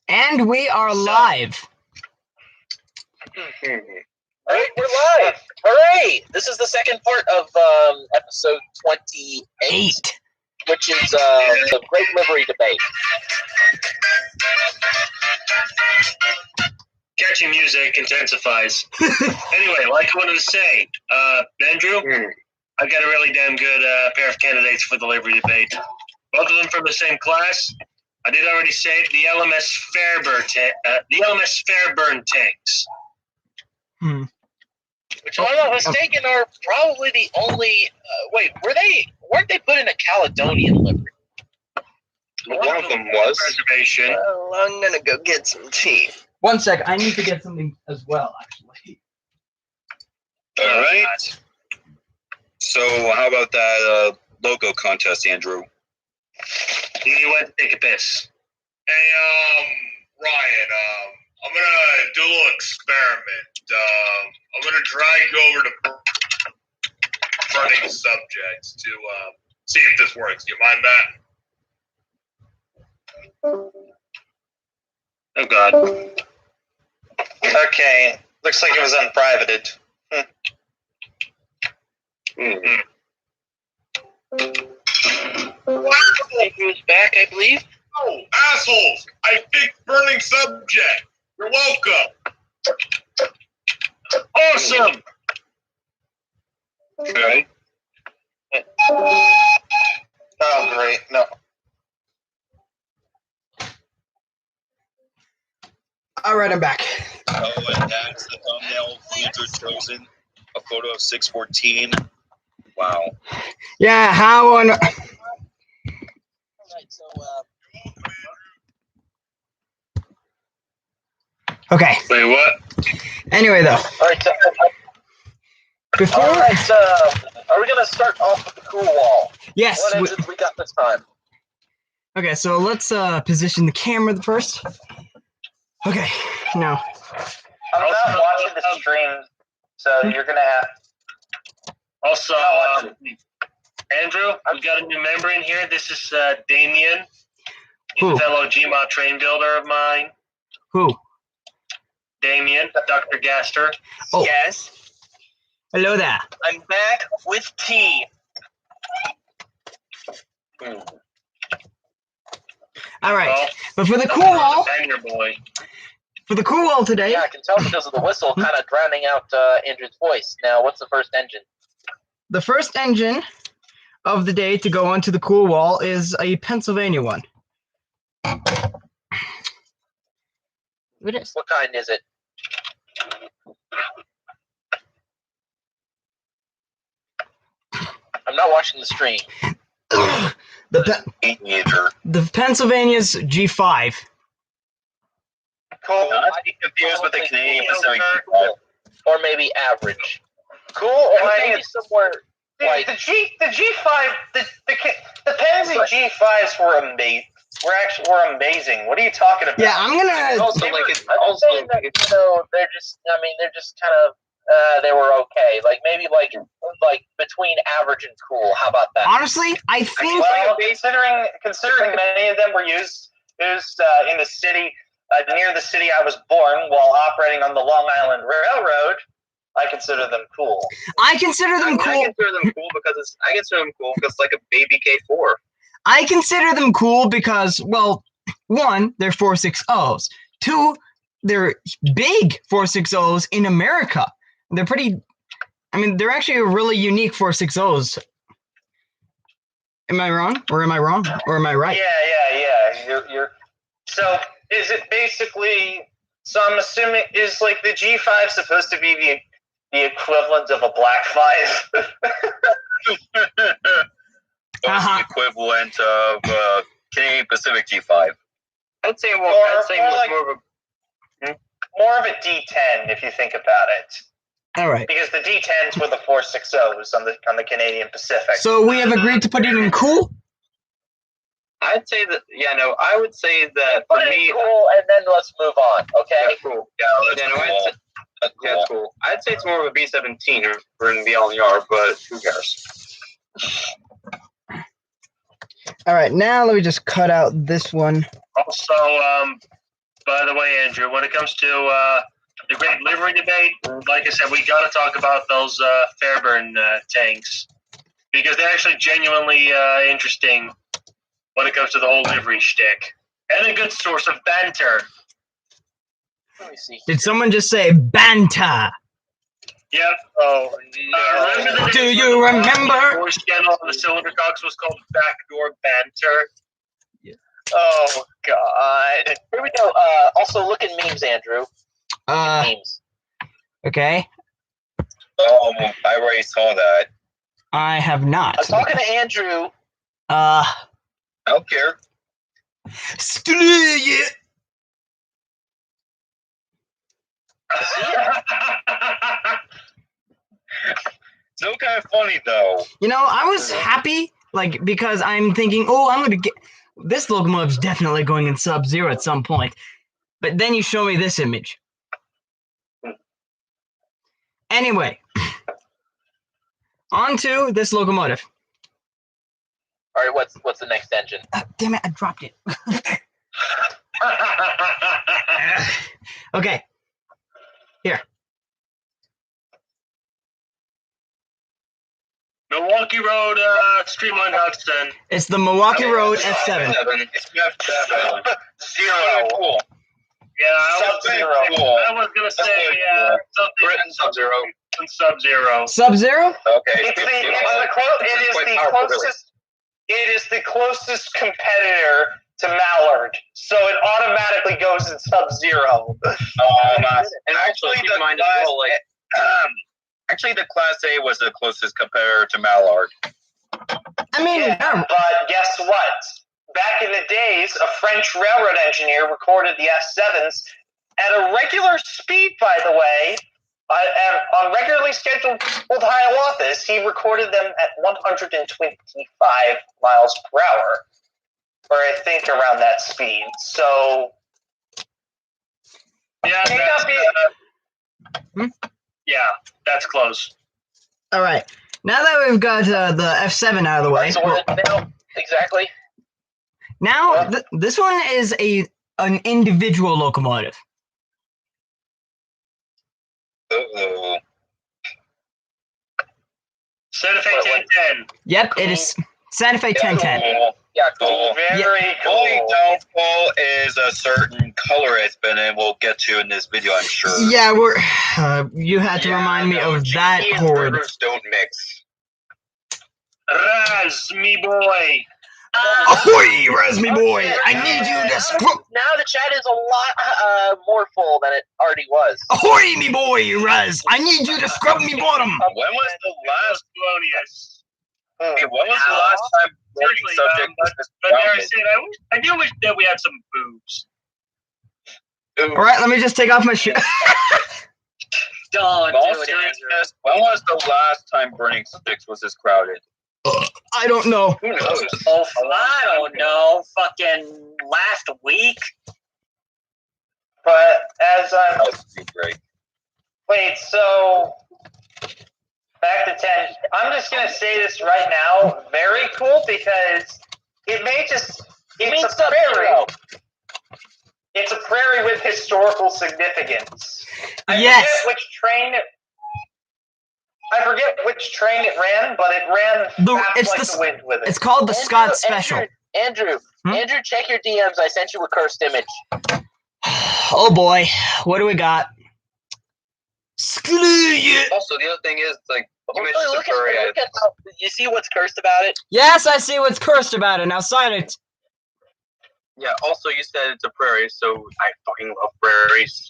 And we are live. All right, we're live. Hooray! This is the second part of episode 28, which is the Great Livery Debate. Catchy music intensifies. Anyway, like I wanted to say, Andrew, I've got a really damn good pair of candidates for the livery debate. Both of them from the same class. I did already say it, the Lms Fairburne Tanks. Which, if I'm not mistaken, are probably the only. Weren't they put in a Caledonian livery? One of them was. Reservation. Well, I'm gonna go get some tea. 1 sec, I need to get something as well, actually. All right. So, how about that logo contest, Andrew? You went to take a piss. Hey, Ryan, I'm gonna do a little experiment. I'm gonna drag you over to fronting subjects to see if this works. Do you mind that? Oh, God. Okay, looks like it was unprivated. Andrew's back, I believe. Oh, assholes! I picked burning subject. You're welcome. Awesome! Okay. Oh, great. No. All right, I'm back. Oh, and that's the thumbnail Andrew chosen. A photo of 614. Wow. Yeah, how on... All right, so, Okay, Wait, what? anyway, though. all right, so, Before... are we gonna start off with the cool wall? Yes. What engines we got this time? Okay, so let's position the camera first. Okay, now. I'm not watching the stream, so you're gonna have. Also, Andrew, I've got a new member in here. This is Damien. He's Who? a fellow GMOD train builder of mine. Who? Damien, Dr. Gaster. Oh. Yes, Hello there. I'm back with tea. All right, Well, but for the cool wall, Banger boy. today, Yeah, I can tell because of the whistle kind of drowning out Andrew's voice. Now, what's the first engine? the first engine of the day to go onto the cool wall is a Pennsylvania one. It is. What kind is it? I'm not watching the stream. The Pennsylvania's G5. Cool. Not to be confused with the Canadian Pacific. Or maybe average. Cool, or maybe somewhere like The G5, the Pennsy G5s were amazing. Were amazing. What are you talking about? Yeah, I'm gonna. also like it's also that, they're just kind of they were okay. Like maybe like between average and cool. How about that? Honestly, I think. Well, considering many of them were used in the city near the city I was born while operating on the Long Island Railroad, I consider them cool. I consider them cool. I consider them cool because it's like a baby K4. I consider them cool because, well, one, they're 4.60s. Two, they're big 4.60s in America. They're pretty. I mean, they're actually a really unique 4.60s. Am I wrong? Or am I wrong? Or am I right? Yeah. You're. So is it basically? So I'm assuming is like the G5 supposed to be the equivalent of a Black 5? The equivalent of Canadian Pacific G5. I'd say more of a D10 if you think about it. All right. Because the D10s were the 4.60s on the Canadian Pacific. So we have agreed to put it in cool? I'd say that, I would say that Put it in cool, and then let's move on. Okay. cool. That's cool. I'd say it's more of a B-17 or in the LNR, but who cares? All right, now let me just cut out this one Also, by the way, Andrew, when it comes to the great livery debate, like I said, we got to talk about those Fairburne tanks because they're actually genuinely interesting when it comes to the whole livery shtick and a good source of banter. Let me see. Did someone just say banter? Yep. Oh, no. Remember the Do days you when the remember? voice channel on the cylinder cocks was called backdoor banter? Oh, God. Here we go. Also, look at memes, Andrew. Memes. Okay. I already saw that. I have I'm not. talking to Andrew. I don't care. Still kind of funny though. You know, I was happy, like, because I'm thinking, oh, I'm gonna get this locomotive's definitely going in Sub-Zero at some point. But then you show me this image. Anyway, on to this locomotive. All right, what's the next engine? Damn it, I dropped it. Okay. Here. Milwaukee Road, Streamline Hudson. It's the Milwaukee Road F7. It's F7. Zero. Cool. Yeah, Sub-Zero. I was gonna say something Britain Sub-Zero. in Sub-Zero. Sub-Zero? Okay. It is the closest competitor to Mallard, so it automatically goes in Sub-Zero. And actually, the Class A was the closest competitor to Mallard. I mean, Yeah, but guess what? Back in the days, a French railroad engineer recorded the F7s at a regular speed, by the way. On regularly scheduled Hiawatha's, he recorded them at 125 miles per hour, or I think around that speed. So, That's close. all right. Now that we've got the F7 out of the way, So exactly. now this one is an individual locomotive. Uh-oh. Santa Fe 1010. Yep, it is Santa Fe 1010. Cool. Yeah, Cool. very Only cool. downfall is a certain color it's been in. We'll get to in this video, I'm sure. Yeah, you had to remind me of that GT and horde. Rivers don't mix. Raz, me boy. Ahoy, Resmy boy! I need you to screw. Now the chat is a lot more full than it already was. Ahoy, me boy, Res! I need you to scrub me bottom. When was the last? Colonius. Hey, when was the last time boarding Seriously, subject was but there I grounded? said, I do wish that we had some boobs. All right, let me just take off my shoe. Don't In all do it, seriousness, when was the last time Burning Six was this crowded? I don't know. Who knows? Oh, I don't know. Fucking last week. But as I'm That would be great. wait, so back to 10. I'm just gonna say this right now. Very cool because it may just it's a prairie. It's a prairie with historical significance. Yes. I forget which train it ran, but it ran fast the wind with it. It's called the Scott Special. Andrew, check your DMs. I sent you a cursed image. Oh boy, what do we got? Also, the other thing is, like, you mentioned Look Prairie. at how, you see what's cursed about it? Yes, I see what's cursed about it. Now sign it. Yeah, also, you said it's a prairie, so I fucking love prairies.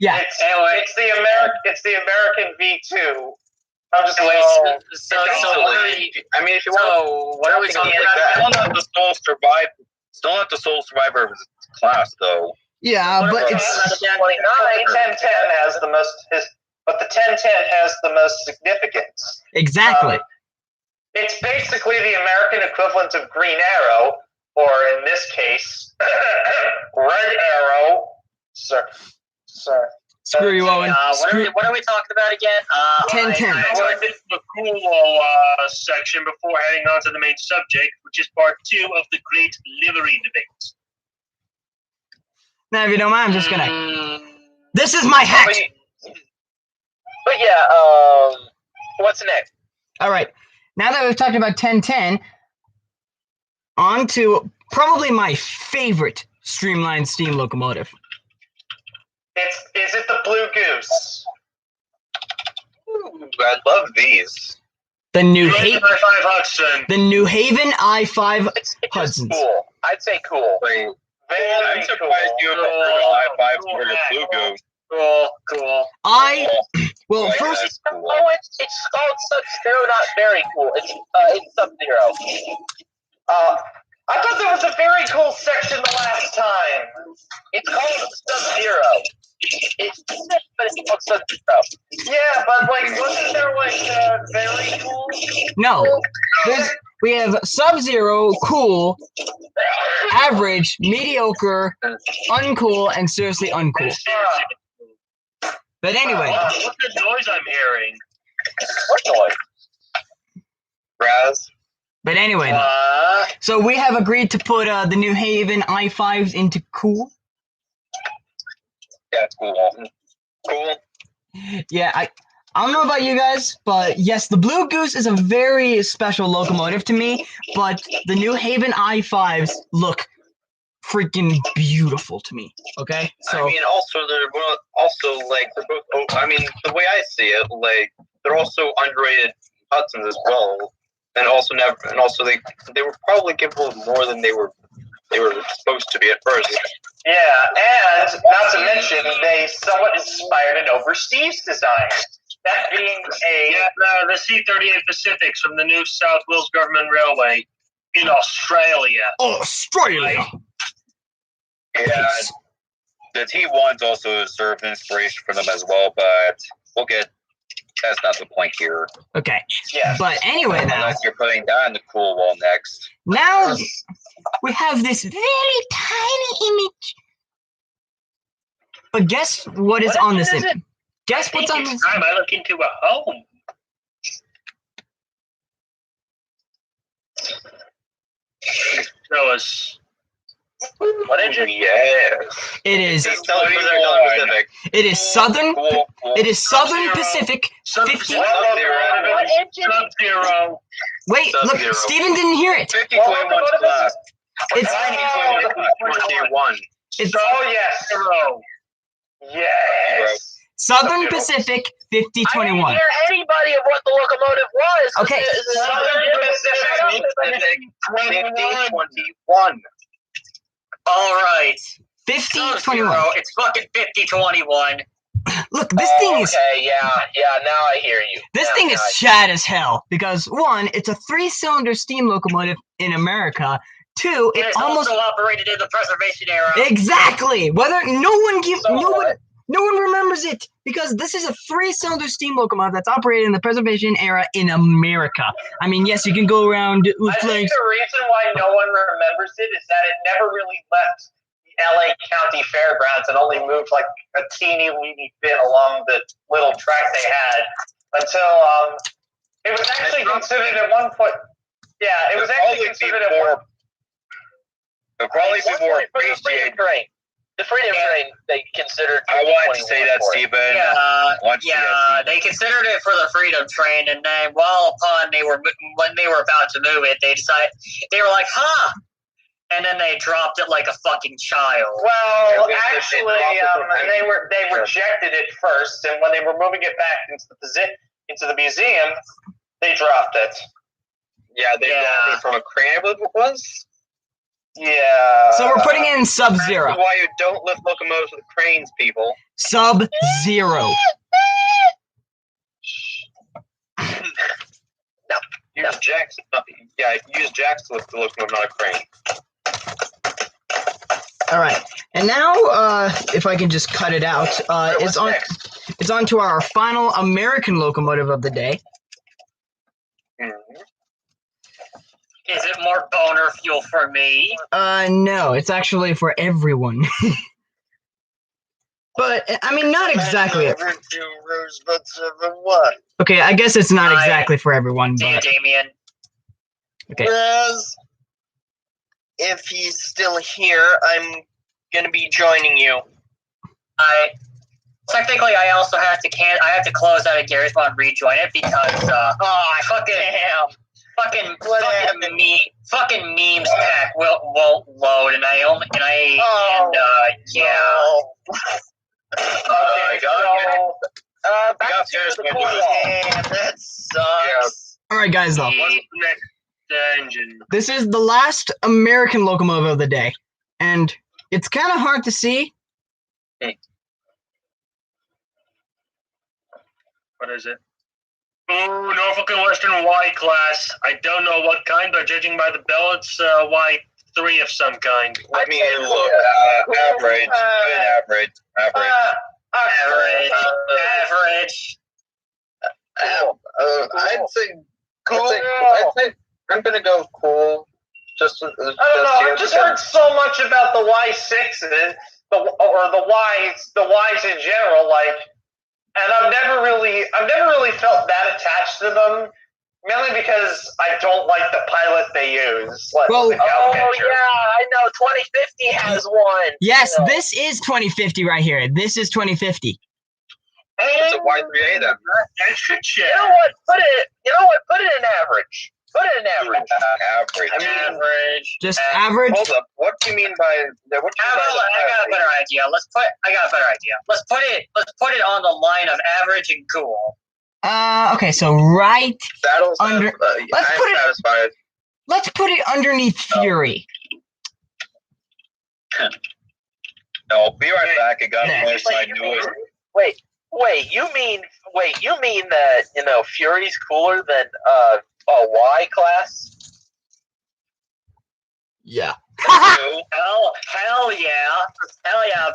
Yeah. It's the American V2. I'm just Wait, like, so what are we? I mean, if you want So what are we talking about? still not the sole survivor of his class, though. Yeah, but it's 1010 has the most, but the 1010 has the most significance. exactly. It's basically the American equivalent of Green Arrow, or in this case, Red Arrow. Sir. Screw you, Owen. What are we talking about again? 1010. I learned this in the cool section before heading on to the main subject, which is part 2 of the Great Livery Debate. Now, if you don't mind, I'm just gonna. This is my hat. But yeah, what's next? All right. Now that we've talked about 1010, on to probably my favorite streamlined steam locomotive. Is it the Blue Goose? Ooh, I love these. The New Haven. I-5 Hudson. The New Haven I-5 It's Hudsons. cool. I'd say cool. Wait, Very I'm surprised you have heard of I-5 for your Blue Goose. Cool. Well, Like first, that. Cool. Oh, it's called Sub-Zero, not very cool. It's Sub-Zero. I thought there was a very cool section the last time. It's called Sub-Zero. It's sick, but it's called Sub-Zero. Yeah, but like, wasn't there like very cool? no. We have Sub-Zero, cool, average, mediocre, uncool, and seriously uncool. But anyway, What's the noise I'm hearing? What noise? Raz? but anyway, so we have agreed to put the New Haven I-5s into cool. Yeah, cool. Cool. Yeah, I don't know about you guys, but yes, the Blue Goose is a very special locomotive to me, but the New Haven I-5s look freaking beautiful to me, okay? So, I mean, also like they're both. Oh, I mean, the way I see it, like they're also underrated Hudsons as well, and also they were probably capable of more than they were supposed to be at first. Yeah, and not to mention, they somewhat inspired an overseas design. That being The C-38 Pacifics from the new South Wales Government Railway in Australia. Australia! Yeah, the T1s also served inspiration for them as well, but that's not the point here. Okay, yeah. but anyway now, Unless you're putting that in the cool wall next. now we have this very tiny image. But guess what is on this image? Guess what's on this? It's time I look into a home. Show us. What did you? Yes. It is. It It is Southern. It is Southern Pacific 50. What engine? Sub-Zero. Wait, look, Sub-Zero. Steven didn't hear it. 5021 class. It's Oh yes, Zero. yes. Southern Pacific I didn't 5021. hear anybody of what the locomotive was. Okay. Southern Pacific 5021. All right. 5021. It's fucking 5021. Look, this thing is Okay, yeah. Now I hear you. this Now- thing now is I- shad as hell because one, it's a 3-cylinder steam locomotive in America. Two, it It's almost also operated in the preservation era. exactly whether So no one remembers it because this is a 3-cylinder steam locomotive that's operated in the preservation era in America. I mean, yes, you can go around with I think flags. the reason why no one remembers it is that it never really left the LA County Fairgrounds and only moved like a teeny weeny bit along the little track they had until it was actually considered at one point. Yeah, it was actually considered at one. It'll probably be more appreciated. The Freedom Train, they considered. I wanted to say that, 2021 for it. Stephen. Yeah, they considered it for the Freedom Train, and then when they were about to move it, they were like, huh, and then they dropped it like a fucking child. Well, Yeah, actually, they they rejected it first, and when they were moving it back into the museum, they dropped it. Yeah, they dropped it from a crane, I believe it was. Yeah. So we're putting it in That's Sub-Zero. why you don't lift locomotives with cranes, people. Sub-Zero. Use jacks. Use jacks to lift the locomotive, not a crane. All right, and now if I can just cut it out, it's on to our final American locomotive of the day. Is it more boner fuel for me? No, it's actually for everyone. But I mean, not exactly. Okay, I guess it's not exactly for everyone, Dear but Damien. okay. Whereas, if he's still here, I'm gonna be joining you. Technically, I also have to I have to close out of Gary's Mod and rejoin it because fucking memes pack won't load, and yeah. Okay, back to the cool wall. That sucks. All right, guys. Though Engine. this is the last American locomotive of the day, and it's kind of hard to see. What is it? Ooh, Norfolk and Western Y class. I don't know what kind, but judging by the bell, it's Y3 of some kind. Let me look. Average. Average. I'd say I'm gonna go cool. I don't know. I've just heard so much about the Y6s, or the Ys in general. And I've never really felt that attached to them. Mainly because I don't like the pilot they use. Well, yeah, I know. 2050 has one. Yes, this is 2050 right here. This is 2050. It's a Y3A then. Extra check. You know what? Put it in average. Average. Just average. Hold up. What do you mean by that? I got a better idea. Let's put it on the line of average and cool. Okay, so right under. Satisfied. Let's put it underneath Fury. I'll be right back. I got my newest. Wait, you mean that Fury's cooler than a Y class? Yeah. Hell yeah,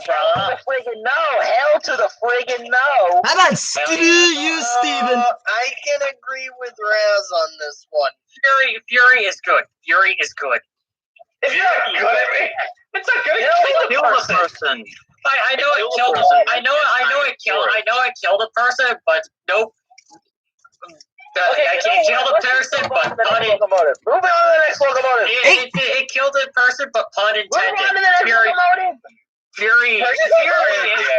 brother. Hell to the friggin' no. How about screw you, Steven? I can agree with Raz on this one. Fury is good. It's not good. It's not good. Kill the person. I know it killed. I know it killed a person, but nope. I can't kill the person, but pun intended. Moving on to the next locomotive. It killed a person, but pun intended. Moving on to the next locomotive. Fury is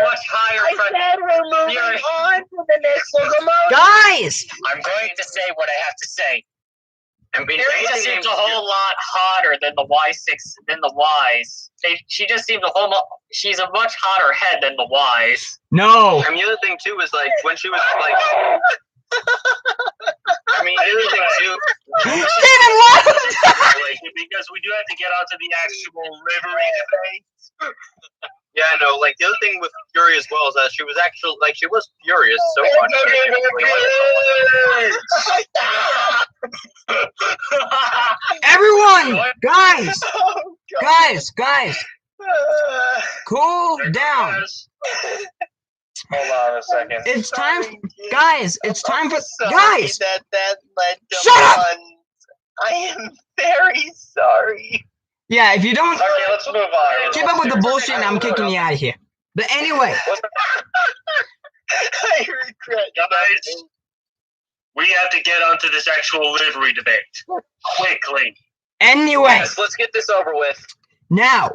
much higher. I said we're moving on to the next locomotive. Guys! I'm going to say what I have to say. I mean, Fury just seems a whole lot hotter than the Y6 than the Ys. She just seems she's a much hotter head than the Ys. No. I mean, the other thing too is when she was like. I mean, the other thing too. Steven left! Because we do have to get onto the actual livery debate. Yeah, I know. The other thing with Fury as well is that she was actually she was furious so much. Everyone! Guys! Cool down. Hold on a second. It's time, guys. It's time for guys. That led to Shut up! I am very sorry. Yeah, if you don't Okay, let's move on. keep up with the bullshit, I'm kicking you out of here. But anyway, I regret Guys, we have to get onto this actual livery debate quickly. anyway, Yes, let's get this over with. now,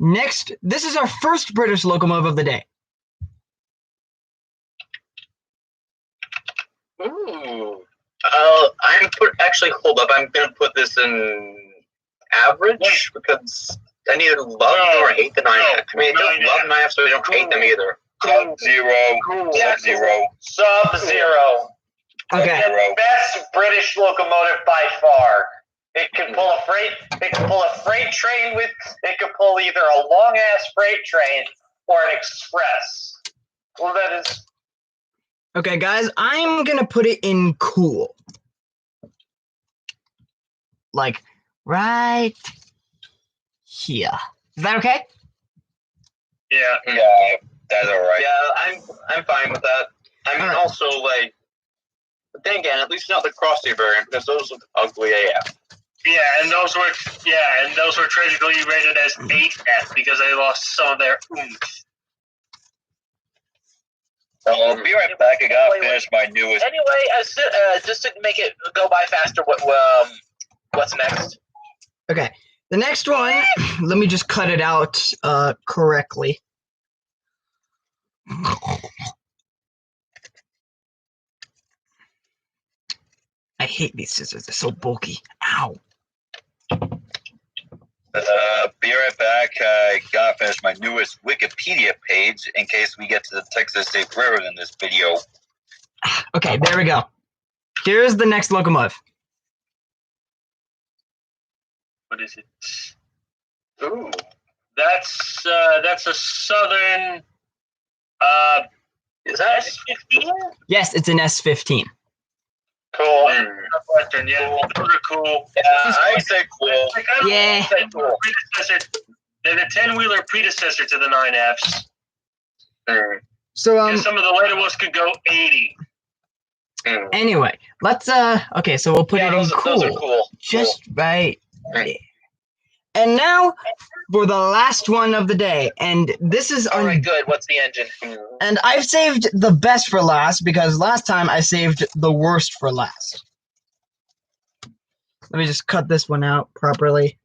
next, this is our first British locomotive of the day. Ooh. Actually, hold up. I'm gonna put this in average because I neither love nor hate the 9F. I mean, I don't love 9F, so I don't hate them either. Sub-Zero. Okay. The best British locomotive by far. It can pull a freight. It can pull a freight train with. It can pull either a long ass freight train or an express. Well, that is. Okay, guys, I'm gonna put it in cool. Right here. Is that okay? Yeah, that's all right. Yeah, I'm fine with that. I mean, also but then again, at least not the crossy variant because those look ugly AF. Yeah, and those were tragically rated as 8F because they lost some of their oomph. I'll be right back. I gotta finish my newest. Anyway, just to make it go by faster, what's next? Okay. The next one, let me just cut it out correctly. I hate these scissors. They're so bulky. Ow. Be right back. I gotta finish my newest Wikipedia page in case we get to the Texas State Railroad in this video. Okay, there we go. Here's the next locomotive. What is it? Ooh. That's a Southern. Is that S15? Yes, it's an S15. cool? Western, yeah. Those are cool. Yeah, I say cool. They're kind of Yeah. like the predecessor. They're the 10-wheeler predecessor to the 9Fs. So And some of the later ones could go 80. anyway, let's okay, so we'll put it in those cool. are cool. Just right. Right. And now for the last one of the day, and this is All right, good. What's the engine? and I've saved the best for last because last time I saved the worst for last. Let me just cut this one out properly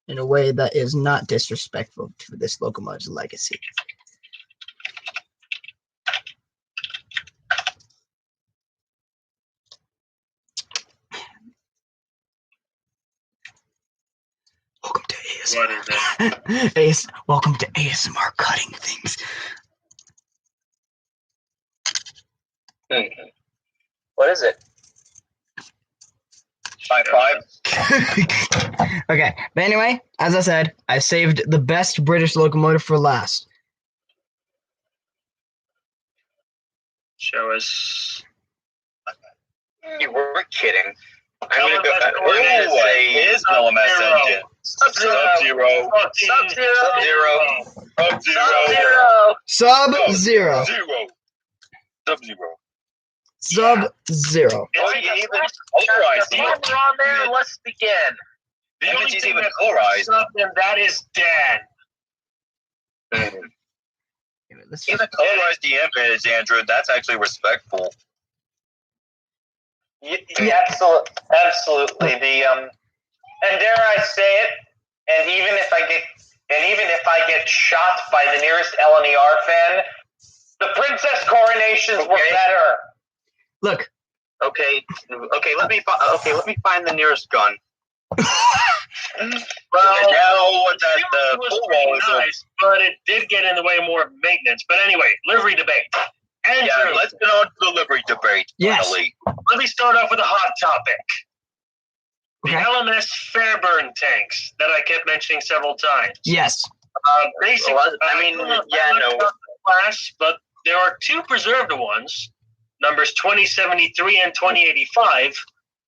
in a way that is not disrespectful to this locomotive's legacy. Welcome to ASMR. What is it? Welcome to ASMR cutting things. What is it? High five. Okay, but anyway, as I said, I saved the best British locomotive for last. Show us. You weren't kidding. I'm Tell gonna him go. that's Oh, it is an LMS Sub-Zero. engine. Sub-Zero. Sub-Zero. Sub-Zero. Sub-Zero. Sub-Zero. Zero. Sub-Zero. Sub-Zero. Oh, you even polarized The number on there. Let's begin. The That only means he's thing even that polarized. sub them, that is Dan. Let's Even colorize the image, Andrew. That's actually respectful. Yeah, absolutely. And dare I say it? And even if I get shot by the nearest LNER fan, the princess coronations were better. look. Okay, let me find the nearest gun. Well, Now that the was full pretty wall is open. nice, but it did get in the way more of maintenance. But anyway, livery debate. Andrew, Yeah, let's get on to the livery debate. Yes. Finally. let me start off with a hot topic. The Okay. Lms Fairburne tanks that I kept mentioning several times. Yes. Basically, Well, I mean, don't know yeah, much no. about the class, but there are two preserved ones, numbers 2073 and 2085.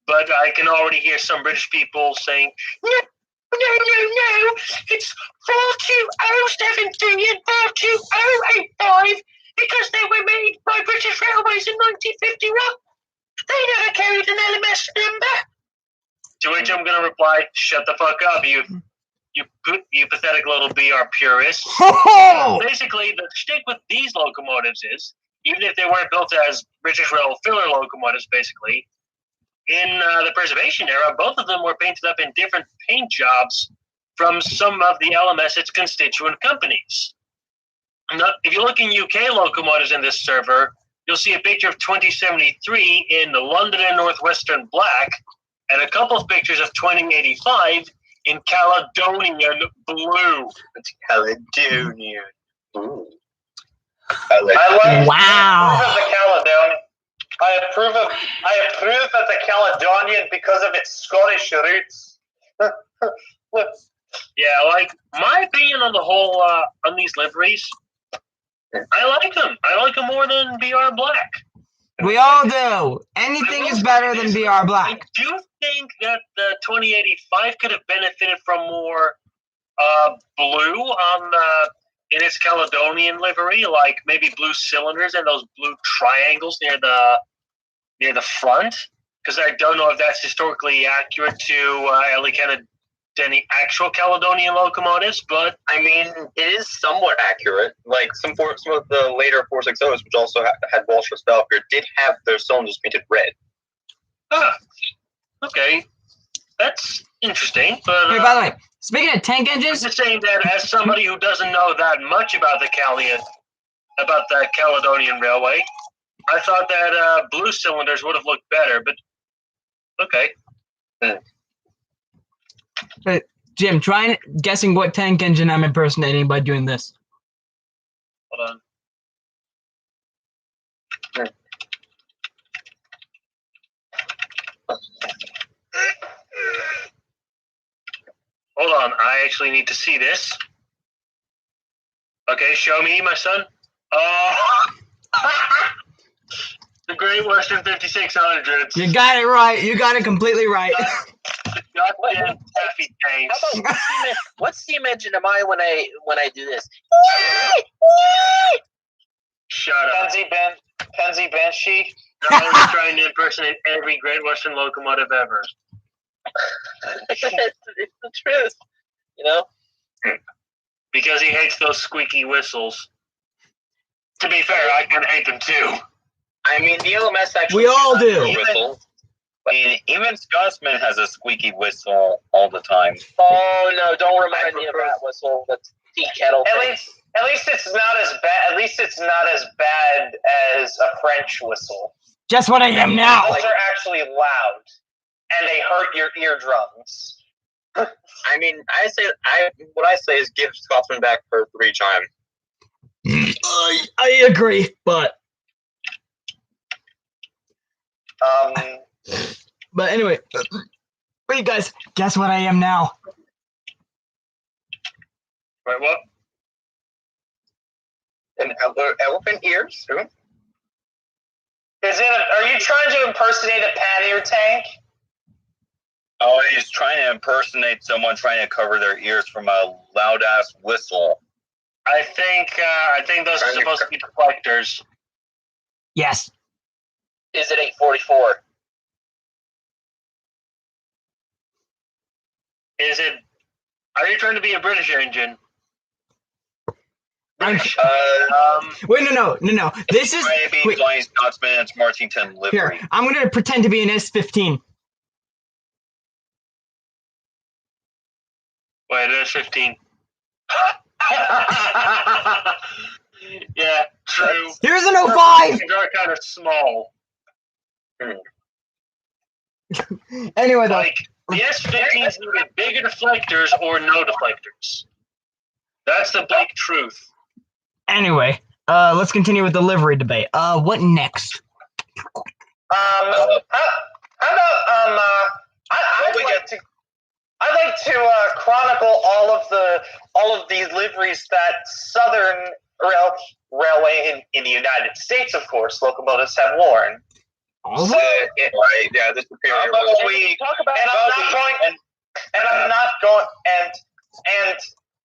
But I can already hear some British people saying, no, it's 42073 and 42085 because they were made by British Railways in 1951. They never carried an LMS number. To which I'm going to reply, shut the fuck up, you pathetic little BR purists. Ho-ho! Basically, the shtick with these locomotives is, even if they weren't built as British Rail filler locomotives, basically, in the preservation era, both of them were painted up in different paint jobs from some of the LMS its constituent companies. Now, if you look in UK locomotives in this server, you'll see a picture of 2073 in the London and Northwestern black, and a couple of pictures of 2085 in Caledonian blue. It's Caledonian. Ooh. Wow. Approve of the Caledonian. I approve of the Caledonian because of its Scottish roots. Yeah, like, my opinion on the whole, on these liveries, I like them. I like them more than BR Black. We all do. Anything is better than BR I Black. do think that the 2085 could have benefited from more blue on in its Caledonian livery, like maybe blue cylinders and those blue triangles near the front. Because I don't know if that's historically accurate to LA any actual Caledonian locomotives, but I mean, it is somewhat accurate. Like some of the later 460s, which also had Walsh Falcon, did have their cylinders painted red. okay. That's interesting. But Hey, by the way, speaking of tank I'm engines, just saying that as somebody who doesn't know that much about the Caledonian Railway, I thought that blue cylinders would have looked better. But okay. Jim, try guessing what tank engine I'm impersonating by doing this. Hold on. Hold on, I actually need to see this. Okay, show me, my son. Oh, the Great Western 5600s. You got it right. You got it completely right. Goddamn taffy tanks. How about what steam engine am I when I do this? Shut up. Penzi Banshee. I was trying to impersonate every Great Western locomotive ever. It's the truth, you know. Because he hates those squeaky whistles. To be fair, I kind of hate them too. I mean, the LMS actually. We all do. Even Scotsman has a squeaky whistle all the time. Oh no! Don't remind me of that whistle. That's tea kettle. At least it's not as bad. At least it's not as bad as a French whistle. Just what I am now. Those are actually loud, and they hurt your eardrums. I mean, what I say is give Scotsman back for 3 times. I agree, but anyway, wait, guys, guess what I am now? Wait, what? An elephant ears? Who? Are you trying to impersonate a pannier tank? Oh, he's trying to impersonate someone trying to cover their ears from a loud-ass whistle. I think those are supposed to be deflectors. Yes. Is it 844? Is it? Are you trying to be a British engine? Wait, no. This is Maybe Flying Scotsman and Martington livery. here. I'm gonna pretend to be an S-15. Wait, that's 15. Yeah, true. Here's an 05. They're kind of small. Anyway, though. Like, the S-15s needed bigger deflectors or no deflectors. That's the big truth. Anyway, let's continue with the livery debate. What next? How about I'd like to chronicle all of the liveries that Southern Railway in the United States, of course, locomotives have worn. All of So, them? Right, yeah, this superior one. Talk about. And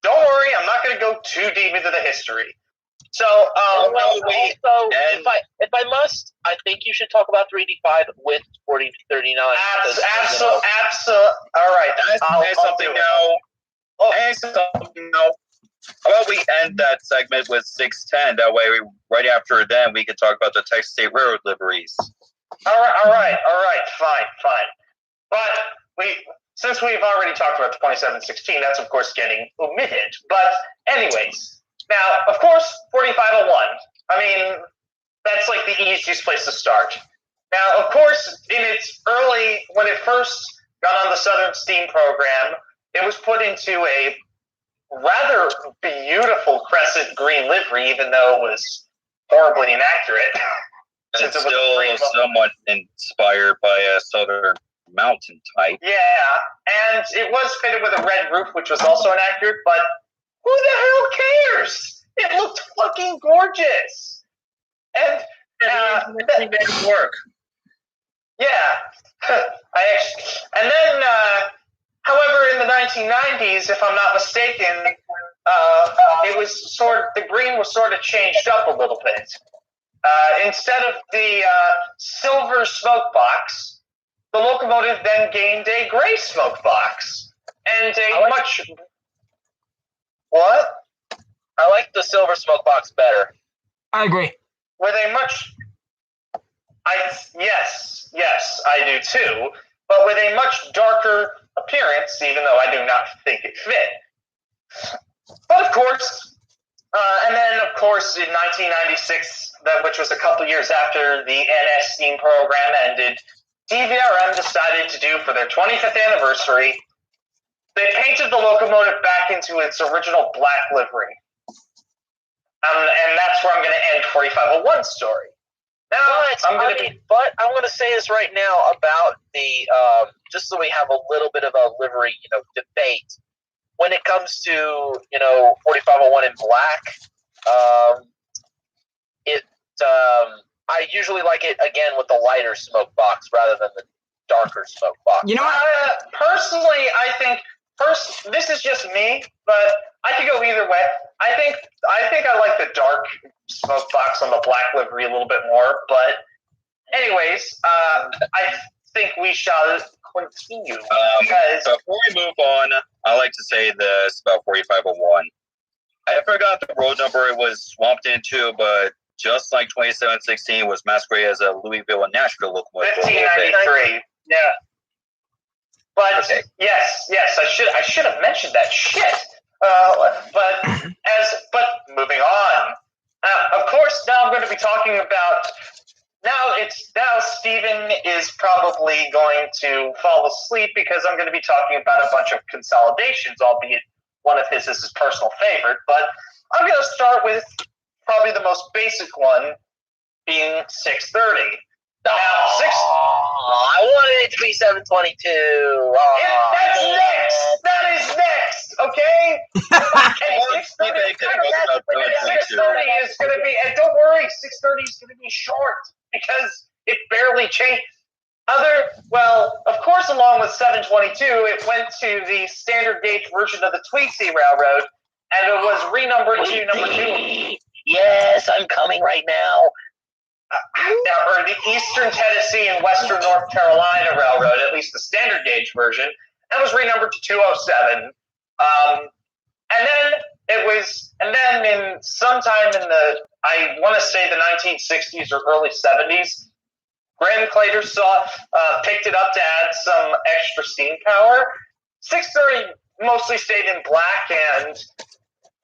don't worry, I'm not going to go too deep into the history. So, if I must, I think you should talk about 3D5 with 4039. Absolutely. All right. Hey, something now. How about we end that segment with 610? That way, right after then, we can talk about the Texas State Railroad liveries. All right. Fine. But since we've already talked about the 2716, that's of course getting omitted. But anyways, now of course 4501. I mean, that's like the easiest place to start. Now, of course, when it first got on the Southern Steam program, it was put into a rather beautiful crescent green livery, even though it was horribly inaccurate. It's still somewhat inspired by a Southern Mountain type. Yeah, and it was fitted with a red roof, which was also inaccurate, but who the hell cares? It looked fucking gorgeous. And they made it work. Yeah. However, in the 1990s, if I'm not mistaken, the green was sort of changed up a little bit. Instead of the silver smoke box, the locomotive then gained a gray smoke box. And What? I like the silver smoke box better. I agree. Were they much... Yes, I do too. But with a much darker appearance, even though I do not think it fit. But of course, and then of course in 1996, which was a couple years after the NS steam program ended, TVRM decided to do for their 25th anniversary, they painted the locomotive back into its original black livery. And that's where I'm going to end 4501's story. Now, but I want to say this right now about the just so we have a little bit of a livery, debate. When it comes to 4501 in black, I usually like it again with the lighter smoke box rather than the darker smoke box. You know what? Personally, I think this is just me, but I could go either way. I think I like the dark smoke box on the black livery a little bit more. But anyways, I think we shall continue. Before we move on, I like to say this about 4501. I forgot the road number it was swapped into, but just like 2716 was masqueraded as a Louisville and Nashville locomotive. 1593. Yeah. But okay. yes, I should have mentioned that shit. But moving on. Of course, now I'm going to be talking about. Now Stephen is probably going to fall asleep because I'm going to be talking about a bunch of consolidations, albeit one of his is his personal favorite. But I'm going to start with probably the most basic one, being 630. I wanted it to be 722. That's next. That is next. Okay. And 630 is going to be. And don't worry, 630 is going to be short because it barely changed. Of course, along with 722, it went to the standard gauge version of the Tweedsee Railroad, and it was renumbered to number 2. Yes, I'm coming right now. Or the Eastern Tennessee and Western North Carolina Railroad, at least the standard gauge version, that was renumbered to 207. And then in sometime in I want to say the 1960s or early 70s, Graham Claytor picked it up to add some extra steam power. 630 mostly stayed in black, and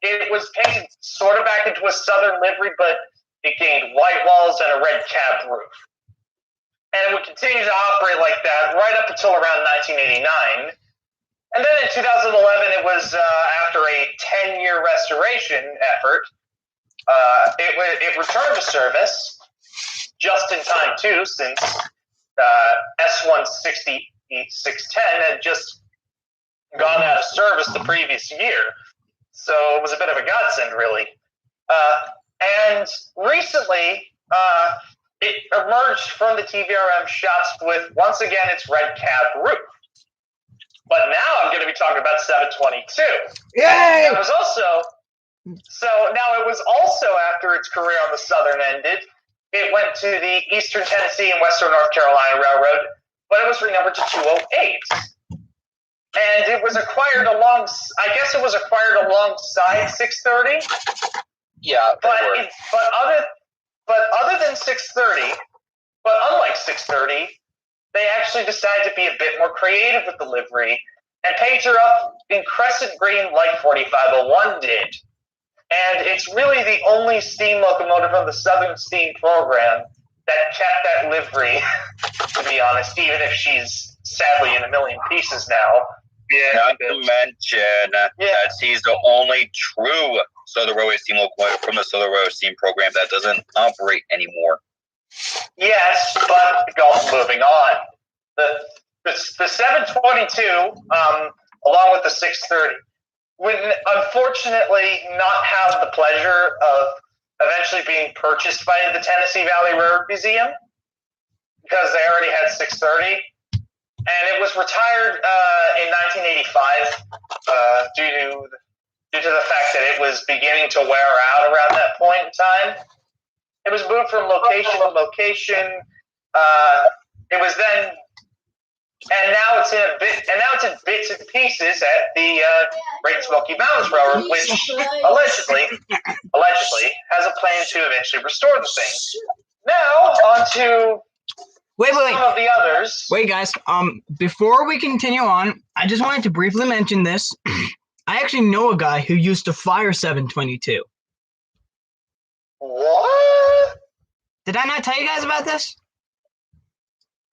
it was painted sort of back into a southern livery, but it gained white walls and a red cab roof. And it would continue to operate like that right up until around 1989. And then in 2011, it was after a 10-year restoration effort, it returned to service just in time, too, since S160-610 had just gone out of service the previous year. So it was a bit of a godsend, really. And recently, it emerged from the TVRM shops with, once again, its red cab roof. But now I'm going to be talking about 722. Yay! It was also after its career on the Southern ended, it went to the Eastern Tennessee and Western North Carolina Railroad, but it was renumbered to 208. And it was acquired alongside 630. Yeah, unlike 630, they actually decided to be a bit more creative with the livery and paint her up in crescent green like 4501 did. And it's really the only steam locomotive on the Southern Steam program that kept that livery, to be honest, even if she's sadly in a million pieces now. Yeah, not to mention that she's the only true Southern Railway steam locomotive from the Southern Railway steam program that doesn't operate anymore. Yes, but moving on. The 722, along with the 630, would unfortunately not have the pleasure of eventually being purchased by the Tennessee Valley Railroad Museum because they already had 630. And it was retired in 1985 due to the fact that it was beginning to wear out around that point in time. It was moved from location to location. It was then, and now it's in bits and pieces at the Great Smoky Mountains Railroad, which allegedly has a plan to eventually restore the thing. Now on to Wait. some of the others. Wait, guys. Before we continue on, I just wanted to briefly mention this. I actually know a guy who used to fire 722. What? Did I not tell you guys about this?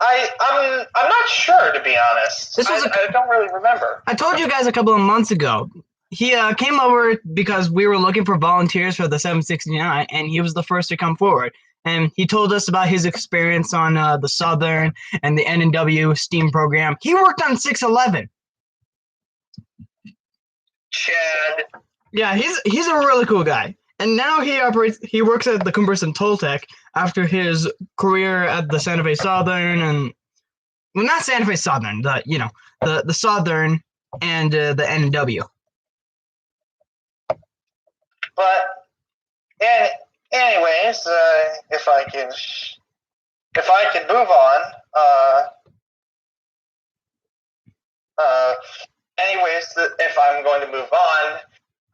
I'm not sure, to be honest. I don't really remember. I told you guys a couple of months ago. He came over because we were looking for volunteers for the 769, and he was the first to come forward. And he told us about his experience on the Southern and the N&W STEAM program. He worked on 611. Chad. Yeah, he's a really cool guy. And now he works at the Cumberson Toltec after his career at the Santa Fe Southern and, well, not Santa Fe Southern, the Southern and the N&W. But anyways, if I can move on. If I'm going to move on,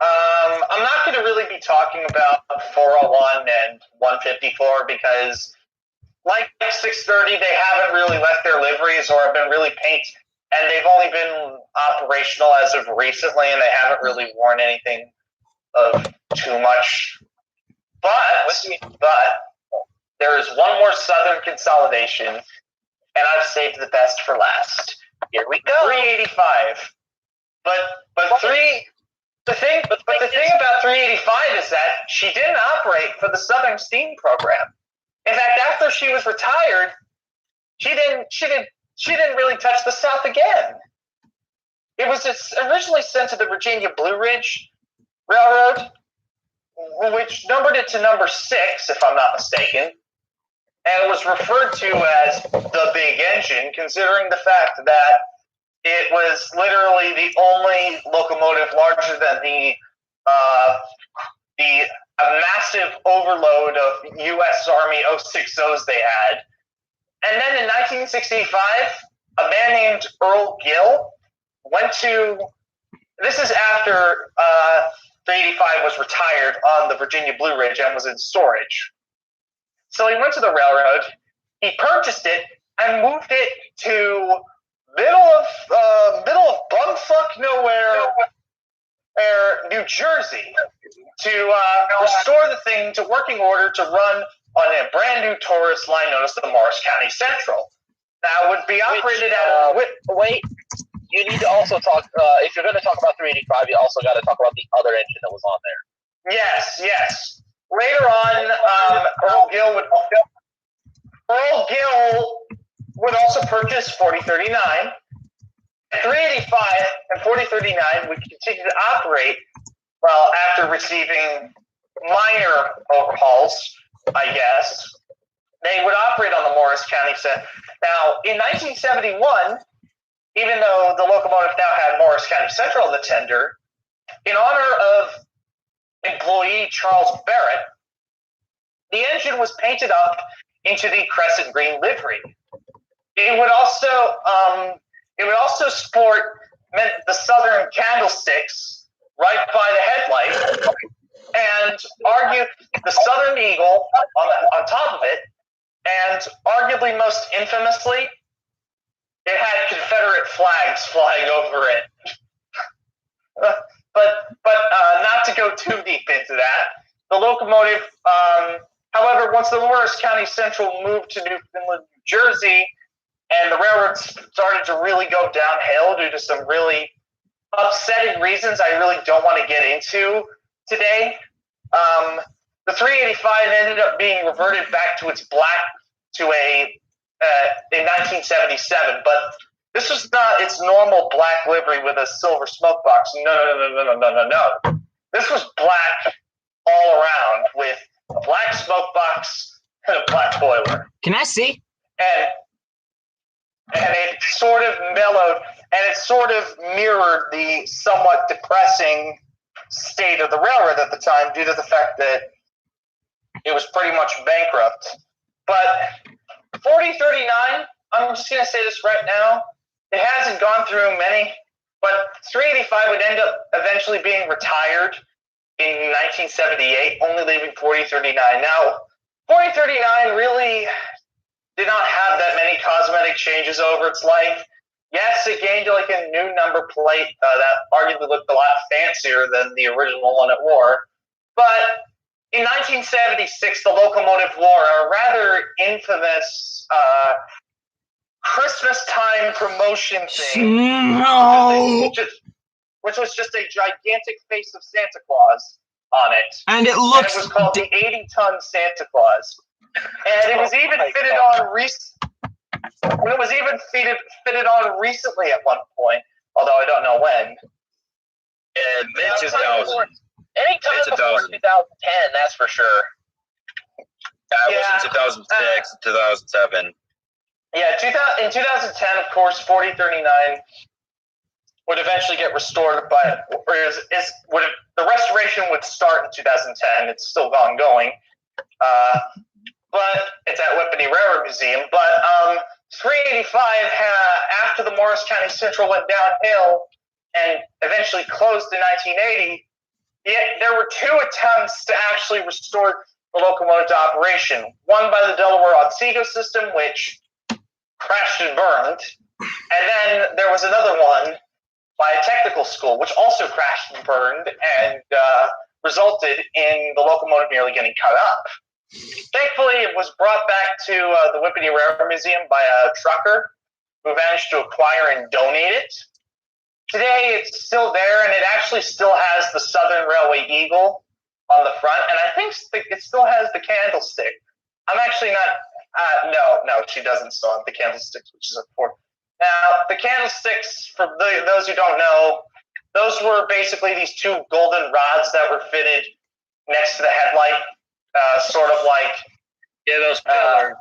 I'm not going to really be talking about 401 and 154 because, like 630, they haven't really left their liveries or have been really painted, and they've only been operational as of recently, and they haven't really worn anything of too much. But there is one more Southern consolidation, and I've saved the best for last. Here we go. 385. The thing about 385 is that she didn't operate for the Southern Steam program. In fact, after she was retired, she didn't really touch the South again. It was originally sent to the Virginia Blue Ridge Railroad, which numbered it to number 6, if I'm not mistaken, and it was referred to as the Big Engine, considering the fact that it was literally the only locomotive larger than the massive overload of U.S. Army 060s they had. And then in 1965, a man named Earl Gill went to, this is after 385 was retired on the Virginia Blue Ridge and was in storage. So he went to the railroad, he purchased it, and moved it to middle of bumfuck nowhere, New Jersey, to restore the thing to working order to run on a brand new tourist line known as the Morris County Central. Now, it would be operated out of... Wait, you need to also talk, if you're going to talk about 385, you also got to talk about the other engine that was on there. Yes. Later on, Earl Gill would also purchase 4039. 385 and 4039 would continue to operate, well, after receiving minor overhauls, I guess. They would operate on the Morris County set. Now, in 1971, even though the locomotive now had Morris County Central in the tender, in honor of employee Charles Barrett, the engine was painted up into the crescent green livery. It would also sport the Southern candlesticks right by the headlight, and argue the Southern Eagle on top of it, and arguably most infamously, it had Confederate flags flying over it. But not to go too deep into that, the locomotive, however, once the Morris County Central moved to Newfoundland, New Jersey, and the railroad started to really go downhill due to some really upsetting reasons I really don't want to get into today, the 385 ended up being reverted back to its in 1977, but this was not its normal black livery with a silver smoke box. No. This was black all around with a black smoke box and a black boiler. Can I see? And it sort of mellowed, and it sort of mirrored the somewhat depressing state of the railroad at the time due to the fact that it was pretty much bankrupt. But 4039, I'm just going to say this right now, it hasn't gone through many, but 385 would end up eventually being retired in 1978, only leaving 4039. Now, 4039 really did not have that many cosmetic changes over its life. Yes, it gained like a new number plate that arguably looked a lot fancier than the original one it wore. But in 1976, the locomotive wore a rather infamous Christmas time promotion thing. No. Which was just a gigantic face of Santa Claus on it. And it And looks. it was called the 80-ton Santa Claus. And it was even fitted on recently at one point, although I don't know when. And mid 2000. Anytime before 2010, that's for sure. That was in 2006, 2007. Yeah, in 2010, of course, 4039 would eventually get restored, the restoration would start in 2010. It's still ongoing, but it's at Whippany Railroad Museum. But 385, after the Morris County Central went downhill and eventually closed in 1980, there were two attempts to actually restore the locomotive to operation. One by the Delaware Otsego system, which crashed and burned, and then there was another one by a technical school, which also crashed and burned and resulted in the locomotive nearly getting cut up. Thankfully, it was brought back to the Whippany Railroad Museum by a trucker who managed to acquire and donate it. Today, it's still there, and it actually still has the Southern Railway Eagle on the front, and I think it still has the candlestick. I'm actually not... No, she doesn't still have the candlesticks, which is important. Now, the candlesticks, for those who don't know, those were basically these two golden rods that were fitted next to the headlight, sort of like... Yeah, those pillars.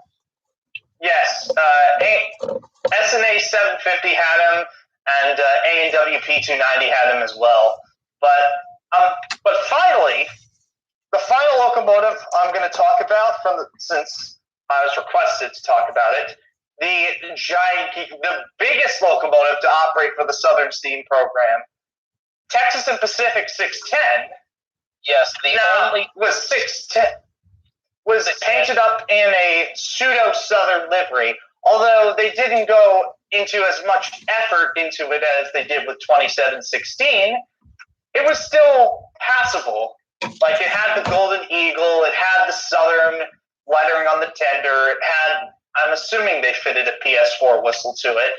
Yes. S&A 750 had them, and A&WP 290 had them as well. But finally, the final locomotive I'm going to talk about, since I was requested to talk about it, the biggest locomotive to operate for the Southern Steam program, Texas and Pacific 610. Yes, was painted up in a pseudo-Southern livery, although they didn't go into as much effort into it as they did with 2716. It was still passable. Like, it had the Golden Eagle, it had the Southern lettering on the tender, it had... I'm assuming they fitted a PS4 whistle to it,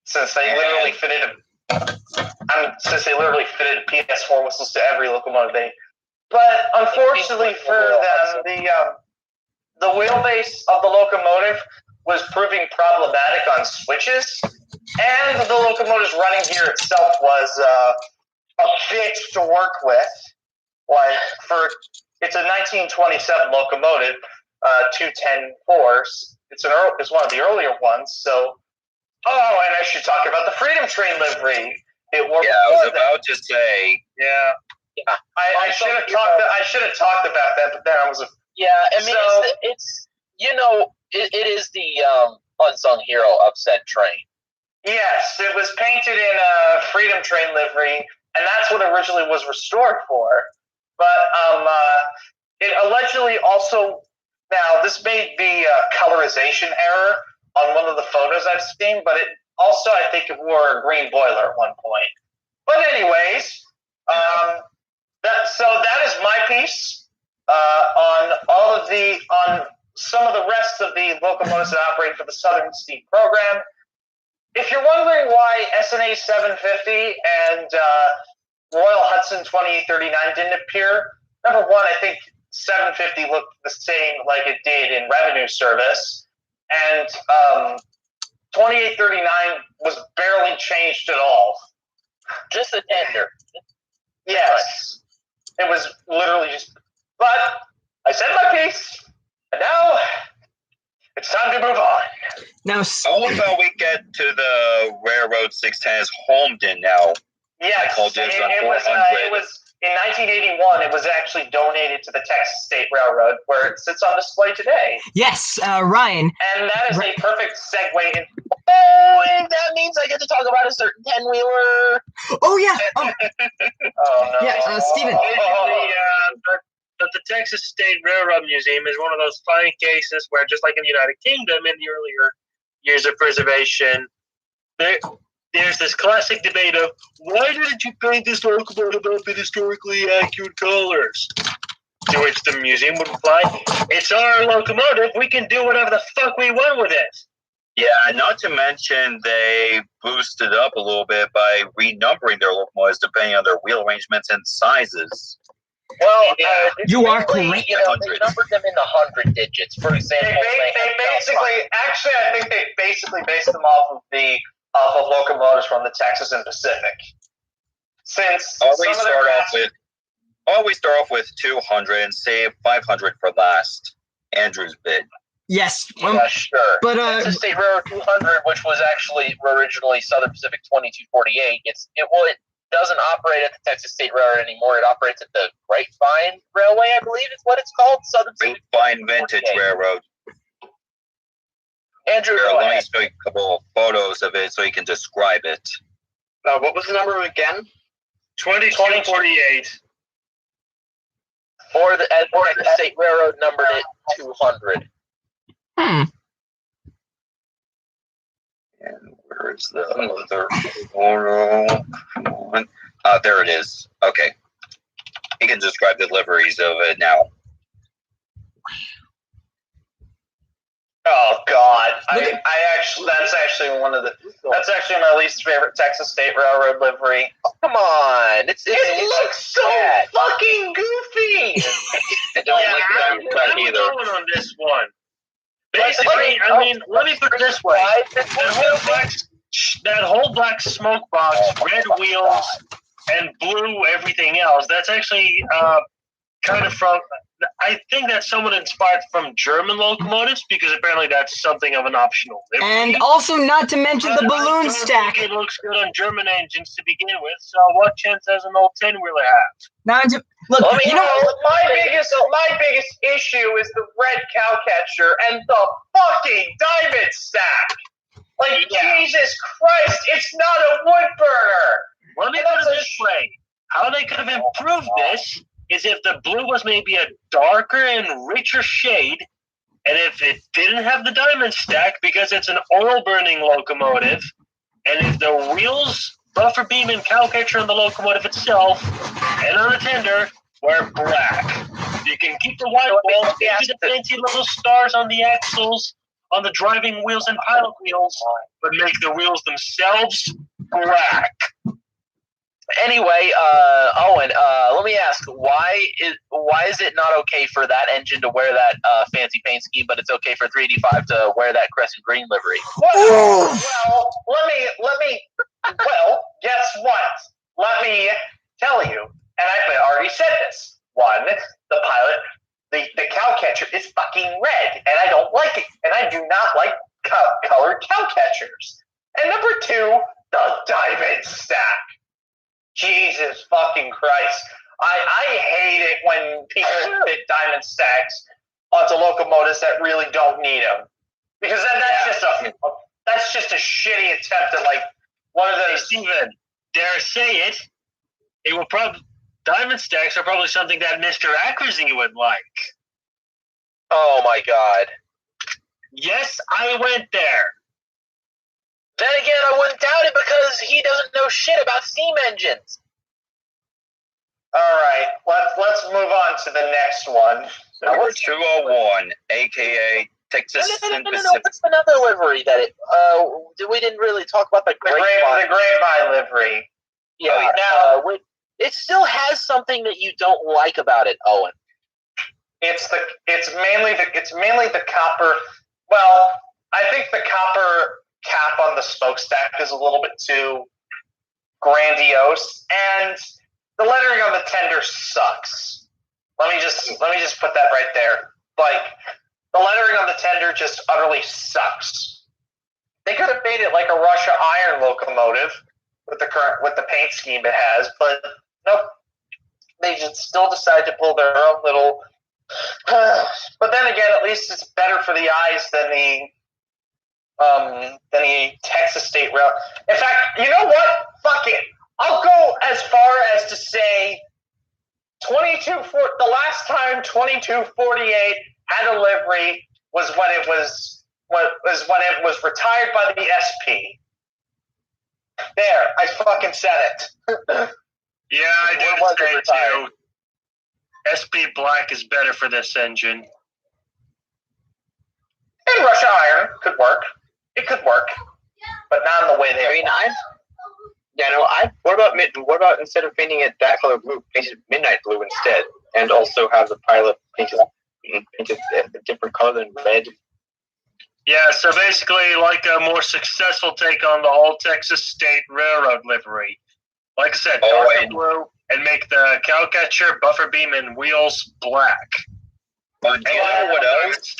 since they literally fitted PS4 whistles to every locomotive. But unfortunately for them, the wheelbase of the locomotive was proving problematic on switches, and the locomotive's running gear itself was a bitch to work with. It's a 1927 locomotive, 210 force. It's one of the earlier ones. So, and I should talk about the Freedom Train livery. I was about to say. Yeah. I should have talked about that, but then I was. It is the unsung hero upset train. Yes, it was painted in a Freedom Train livery, and that's what originally was restored for. But it allegedly also. Now, this may be a colorization error on one of the photos I've seen, but it also, I think, it wore a green boiler at one point. But anyways, that is my piece on some of the rest of the locomotives that operate for the Southern Steam program. If you're wondering why S&A 750 and Royal Hudson 2839 didn't appear, number one, I think 750 looked the same like it did in revenue service, and 2839 was barely changed at all. Just a tender. Yes. It was literally just... But I said my piece, and now it's time to move on. Now, how about we get to the Railroad 610's Holmden now? Yes, it was in 1981. It was actually donated to the Texas State Railroad, where it sits on display today. Yes, Ryan. And that is a perfect segue in. Oh, and that means I get to talk about a certain 10-wheeler. Oh, yeah. Oh, no. Yeah, Steven. But the Texas State Railroad Museum is one of those fine cases where, just like in the United Kingdom in the earlier years of preservation, there's this classic debate of, why didn't you paint this locomotive up in historically accurate colors? To which the museum would reply, it's our locomotive, we can do whatever the fuck we want with it. Yeah, not to mention they boosted up a little bit by renumbering their locomotives depending on their wheel arrangements and sizes. Well, You are mainly, correct. you know, they numbered them in the 100 digits. For example, They basically, actually, I think they basically based them off of locomotives from the Texas and Pacific. Since Always start off with 200 and save 500 for last. Andrew's bid. Yes. yeah, sure. But Texas State Railroad 200, which was actually originally Southern Pacific 2248, it doesn't operate at the Texas State Railroad anymore. It operates at the Grapevine Railway, I believe is what it's called. Southern Pacific. Grapevine Vintage Railroad. Andrew, Here, go let me ahead. show you a couple of photos of it so you can describe it. What was the number again? 2248. Or the Texas State Railroad numbered it 200. And where's the other photo? Come on. There it is. Okay. You can describe the liveries of it now. Oh God! That's actually my least favorite Texas State Railroad livery. Come on, it looks so bad. fucking goofy. I don't like that I'm either. going on this one. Basically, I mean, let me put it this way. That whole black smoke box, red wheels, and blue everything else, that's actually kind of from... I think that's somewhat inspired from German locomotives, because apparently that's something of an optional livery. and also not to mention the balloon I stack. think it looks good on German engines to begin with, so what chance does an old 10-wheeler have? Now, look, you know, My biggest issue is the red cowcatcher and the fucking diamond stack. Like, Jesus Christ, it's not a wood burner. Let me put it this way. How they could have improved this is if the blue was maybe a darker and richer shade, and if it didn't have the diamond stack because it's an oil-burning locomotive, and if the wheels, buffer beam, and cowcatcher on the locomotive itself and on the tender were black. You can keep the white walls, maybe the fancy little stars on the axles, on the driving wheels and pilot wheels, but make the wheels themselves black. Anyway, Owen, let me ask, why is it not okay for that engine to wear that fancy paint scheme, but it's okay for 385 to wear that crescent green livery? Well, guess what? Let me tell you, and I've already said this. One, the pilot, the cowcatcher is fucking red, and I don't like it, and I do not like colored cowcatchers. And number two, the diamond stack. Jesus fucking Christ. I hate it when people fit diamond stacks onto locomotives that really don't need them. Because that's just a shitty attempt at like one of those. Steven, dare say it, diamond stacks are probably something that Mr. Accuracy would like. Oh my God. Yes, I went there. Then again, I wouldn't doubt it because he doesn't know shit about steam engines. All right, let's move on to the next one. Number 201, a.k.a. Texas and No. Pacific. What's another livery that we didn't really talk about the Grapevine. The Grapevine livery. Yeah, it still has something that you don't like about it, Owen. It's mainly the copper. Well, I think the copper cap on the smokestack is a little bit too grandiose, and the lettering on the tender sucks. Let me just put that right there. Like, the lettering on the tender just utterly sucks. They could have made it like a Russia iron locomotive with the paint scheme it has, but nope. They just still decide to pull their own little. But then again, at least it's better for the eyes than the Texas State Rail. In fact, you know what? Fuck it. I'll go as far as to say the last time 2248 had a livery was when it was retired by the SP. There, I fucking said it. Yeah, I did say it too. SP Black is better for this engine. And Russian Iron could work. It could work, but not in the way they are. What about instead of painting it that color blue, paint it midnight blue instead, and also have the pilot painted a different color than red? Yeah, so basically like a more successful take on the All Texas State Railroad livery. Like I said, darker blue, and make the cowcatcher, buffer beam, and wheels black. But you know what else?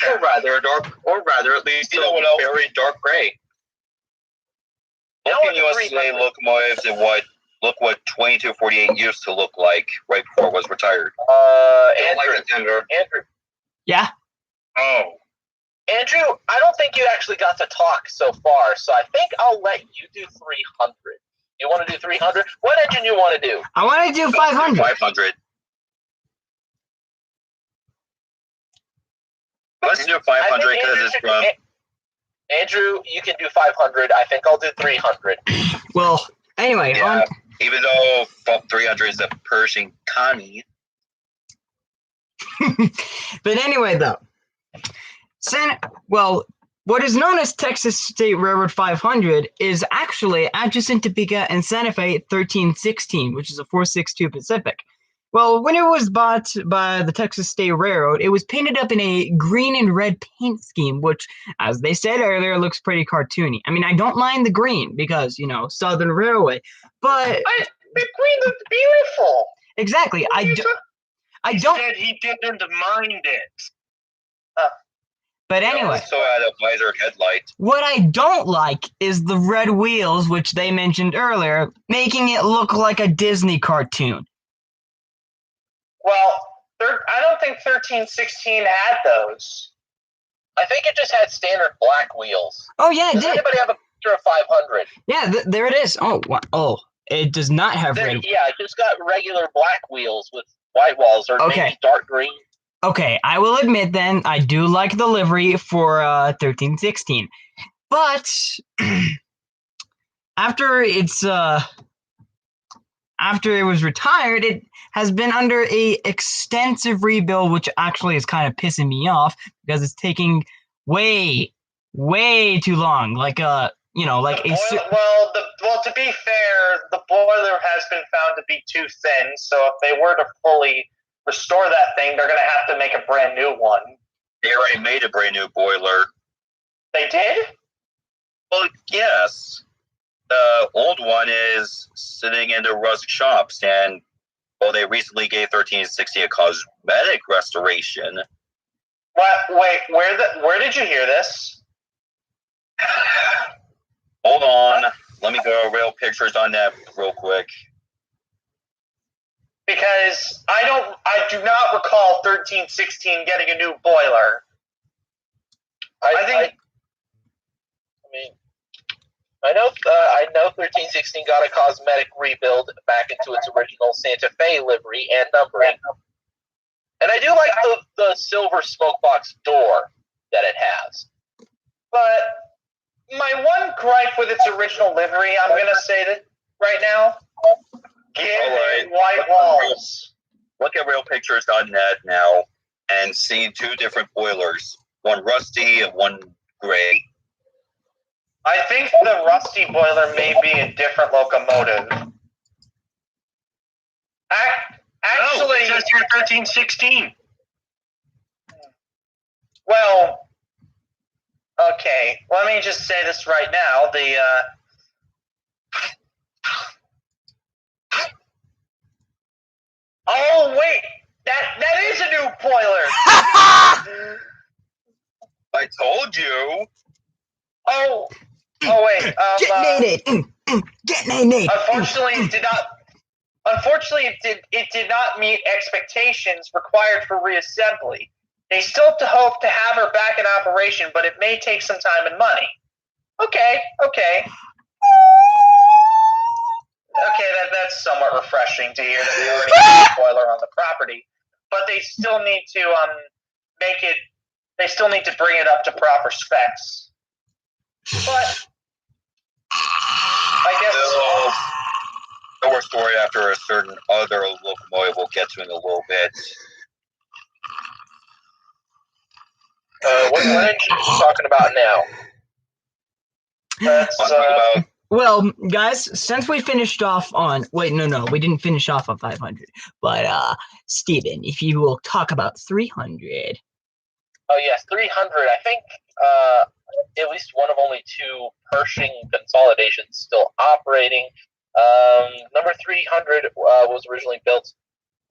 Or rather, at least very dark gray. Look in USA locomotives and look what 2248 used to look like right before it was retired. Andrew. Yeah. Oh. Andrew, I don't think you actually got to talk so far, so I think I'll let you do 300. You want to do 300? What engine you want to do? I want to do 500. 500. Let's do 500 because it's from... Andrew, you can do 500. I think I'll do 300. Well, anyway. Yeah, even though 300 is a Pershing Connie. But anyway, though. What is known as Texas State Railroad 500 is actually adjacent to Topeka and Santa Fe 1316, which is a 462 Pacific. Well, when it was bought by the Texas State Railroad, it was painted up in a green and red paint scheme, which, as they said earlier, looks pretty cartoony. I mean, I don't mind the green because, Southern Railway, but... The green looks beautiful. Exactly. I don't... He didn't mind it. But anyway, also had a visor headlight. What I don't like is the red wheels, which they mentioned earlier, making it look like a Disney cartoon. Well, I don't think 1316 had those. I think it just had standard black wheels. Oh, yeah, it did. Does anybody have a picture of 500? Yeah, there it is. Oh, it does not have red. Yeah, it just got regular black wheels with white walls or maybe dark green. Okay, I will admit then, I do like the livery for 1316. But after it was retired, it has been under a extensive rebuild, which actually is kind of pissing me off because it's taking way too long. To be fair, the boiler has been found to be too thin, so if they were to fully restore that thing, they're going to have to make a brand new one. They already made a brand new boiler. They did? Well, yes. The old one is sitting in the rust shops, and they recently gave 1360 a cosmetic restoration. What? Wait, where did you hear this? Hold on. Let me go real pictures on that real quick. Because I do not recall 1316 getting a new boiler. I know 1316 got a cosmetic rebuild back into its original Santa Fe livery and numbering. And I do like the silver smokebox door that it has. But my one gripe with its original livery, I'm going to say that right now, give it white walls. Look at real pictures on that now and see two different boilers. One rusty and one gray. I think the rusty boiler may be a different locomotive. Actually, it says here 1316. Well, okay. Let me just say this right now. Oh wait, that is a new boiler. I told you. Oh wait. Detonated. Detonated. Unfortunately, it did not meet expectations required for reassembly. They still hope to have her back in operation, but it may take some time and money. Okay. Okay, that's somewhat refreshing to hear that they already have a boiler on the property, but they still need to make it. They still need to bring it up to proper specs. But I guess Our story after a certain other locomotive we'll get to in a little bit. What engine are you talking about now? that's Well, guys, since we finished off on... Wait, no, we didn't finish off on 500. But, Steven, if you will talk about 300. Oh yes, 300. I think at least one of only two Pershing consolidations still operating. Number 300 was originally built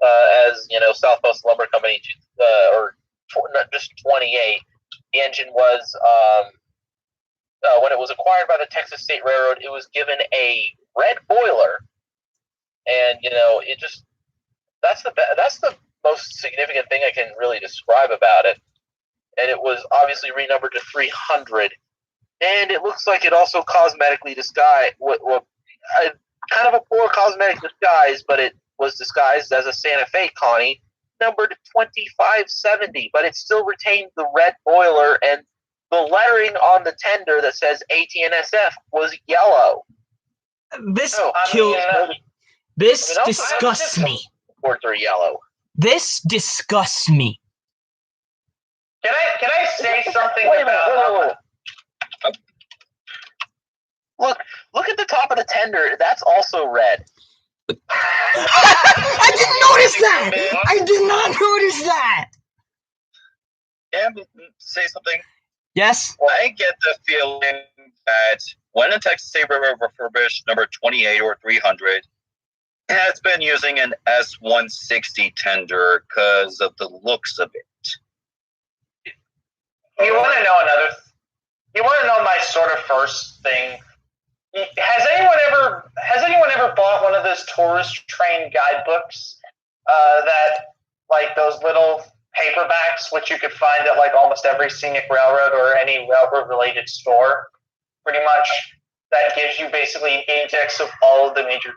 as South Coast Lumber Company, just 28. The engine was when it was acquired by the Texas State Railroad, it was given a red boiler, and it just that's the most significant thing I can really describe about it. And it was obviously renumbered to 300, and it looks like it also cosmetically disguised, kind of a poor cosmetic disguise, but it was disguised as a Santa Fe Connie, numbered 2570, but it still retained the red boiler, and the lettering on the tender that says ATNSF was yellow. This This disgusts me. Ports are yellow. This disgusts me. Can I say something about? Look at the top of the tender. That's also red. I didn't notice that. I did not notice that. Can I say something? Yes. I get the feeling that when a Texas State Railroad refurbished number 28 or 300, it has been using an S160 tender because of the looks of it. You want to know another? You want to know my sort of first thing? Has anyone ever bought one of those tourist train guidebooks that, like, those little paperbacks, which you could find at like almost every Scenic Railroad or any railroad related store, pretty much, that gives you basically an index of all of the major.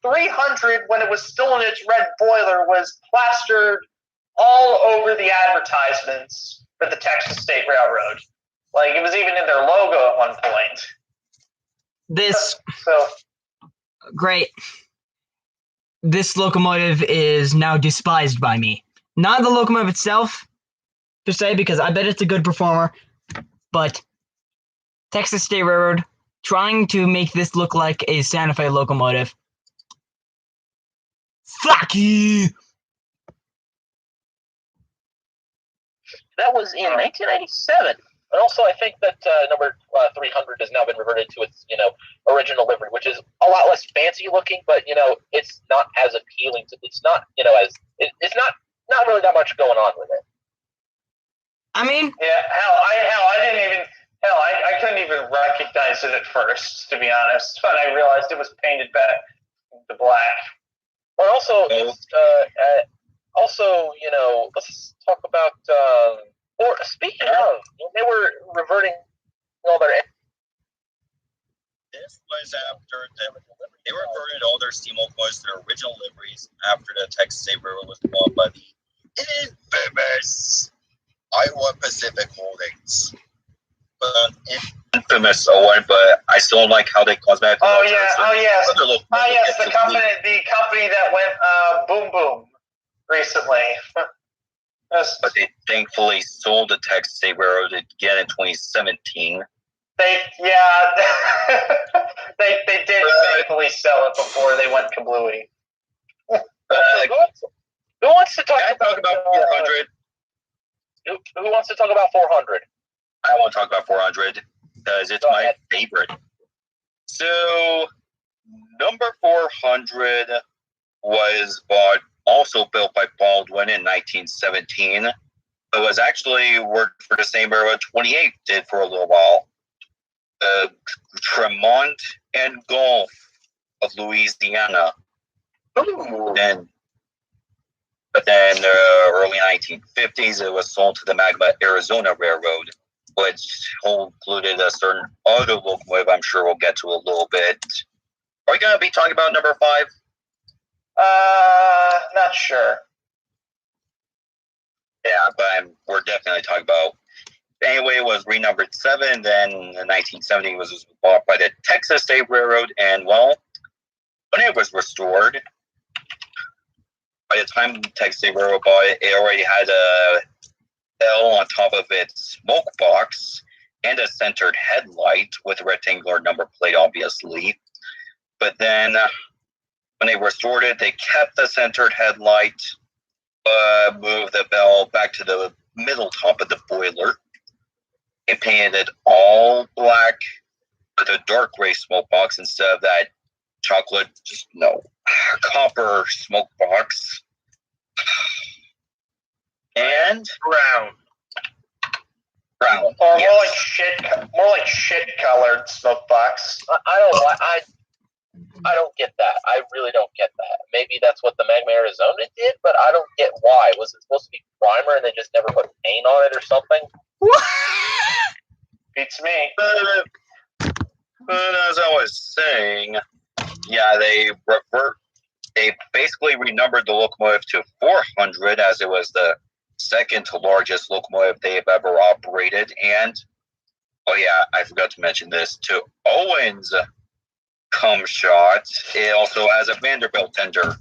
300, when it was still in its red boiler, was plastered all over the advertisements for the Texas State Railroad. Like, it was even in their logo at one point. Great. This locomotive is now despised by me. Not the locomotive itself, per se, because I bet it's a good performer, but Texas State Railroad trying to make this look like a Santa Fe locomotive. Fuck you! That was in 1997. And also, I think that number 300 has now been reverted to its, original livery, which is a lot less fancy looking, but it's not as appealing to. It's not, it's not really that much going on with it. I mean, yeah, I couldn't even recognize it at first, to be honest. But I realized it was painted back to black. But also, let's talk about. Or speaking of, they were reverting all their. This was after they reverted all their steam locomotives to their original liveries after the Texas State Railroad was bought by the infamous Iowa Pacific Holdings. Infamous one, but I still don't like how they cosmetically. Yes, the company that went boom boom recently. But they thankfully sold the Texas State Railroad again in 2017. They did thankfully sell it before they went kablooey. Who wants to talk about 400? Who wants to talk about 400? I want to talk about 400 because it's my favorite. So, number 400 was also built by Baldwin in 1917. It was actually worked for the same railroad 28 did for a little while. Tremont and Gulf of Louisiana. But then early 1950s, it was sold to the Magma Arizona Railroad, which included a certain other locomotive I'm sure we'll get to a little bit. Are we going to be talking about number 5? Not sure. Yeah, but we're definitely talking about. Anyway, it was renumbered 7. Then in 1970 was bought by the Texas State Railroad, and well, when it was restored, by the time the Texas State Railroad bought it, it already had a L on top of its smoke box and a centered headlight with a rectangular number plate, obviously. But then when they restored it, they kept the centered headlight, moved the bell back to the middle top of the boiler, and painted it all black with a dark gray smoke box instead of that chocolate, copper smoke box. And Brown. Or yes. more like shit colored smoke box. I don't get that. I really don't get that. Maybe that's what the Magma Arizona did, but I don't get why. Was it supposed to be primer and they just never put paint on it or something? What? Beats me. But as I was saying, yeah, they basically renumbered the locomotive to 400 as it was the second to largest locomotive they've ever operated. And, oh yeah, I forgot to mention this, to Owen's cum shot, it also has a Vanderbilt tender.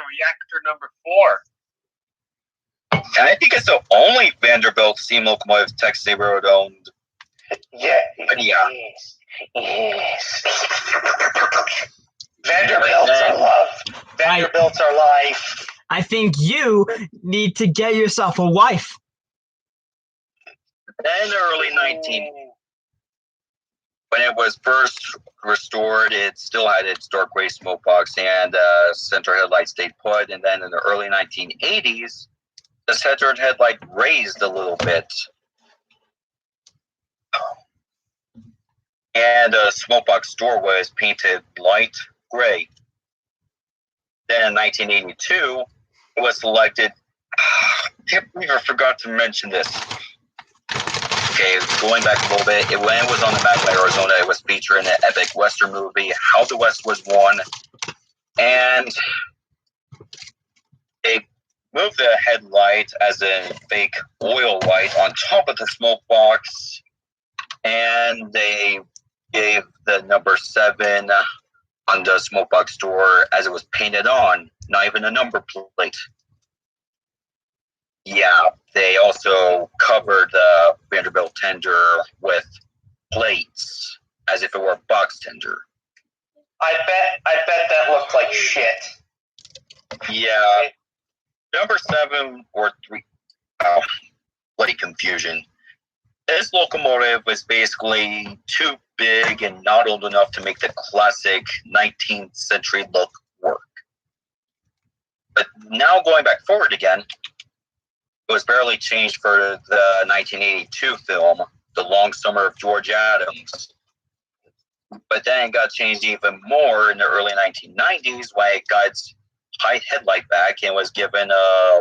Reactor number 4. And I think it's the only Vanderbilt steam locomotive Texas State Railroad owned. Yeah. Yeah. Yes. Vanderbilts are love. Vanderbilts are life. I think you need to get yourself a wife. In the early 19... When it was first restored, it still had its dark gray smoke box and center headlight stayed put. And then in the early 1980s, the center headlight raised a little bit. And the smoke box door was painted light gray. Then in 1982, it was selected. I can't believe I forgot to mention this. Okay, going back a little bit, when it was on the Magma Arizona, it was featured in the epic Western movie, How the West Was Won. And they moved the headlight as a fake oil light on top of the smoke box. And they gave the number 7 on the smoke box door as it was painted on, not even a number plate. Yeah, they also covered the Vanderbilt tender with plates as if it were a box tender. I bet that looked like shit. Yeah. Number 7 or 3. Oh, bloody confusion. This locomotive was basically too big and not old enough to make the classic 19th century look work. But now going back forward again, it was barely changed for the 1982 film, The Long Summer of George Adams. But then it got changed even more in the early 1990s when it got its high headlight back and was given a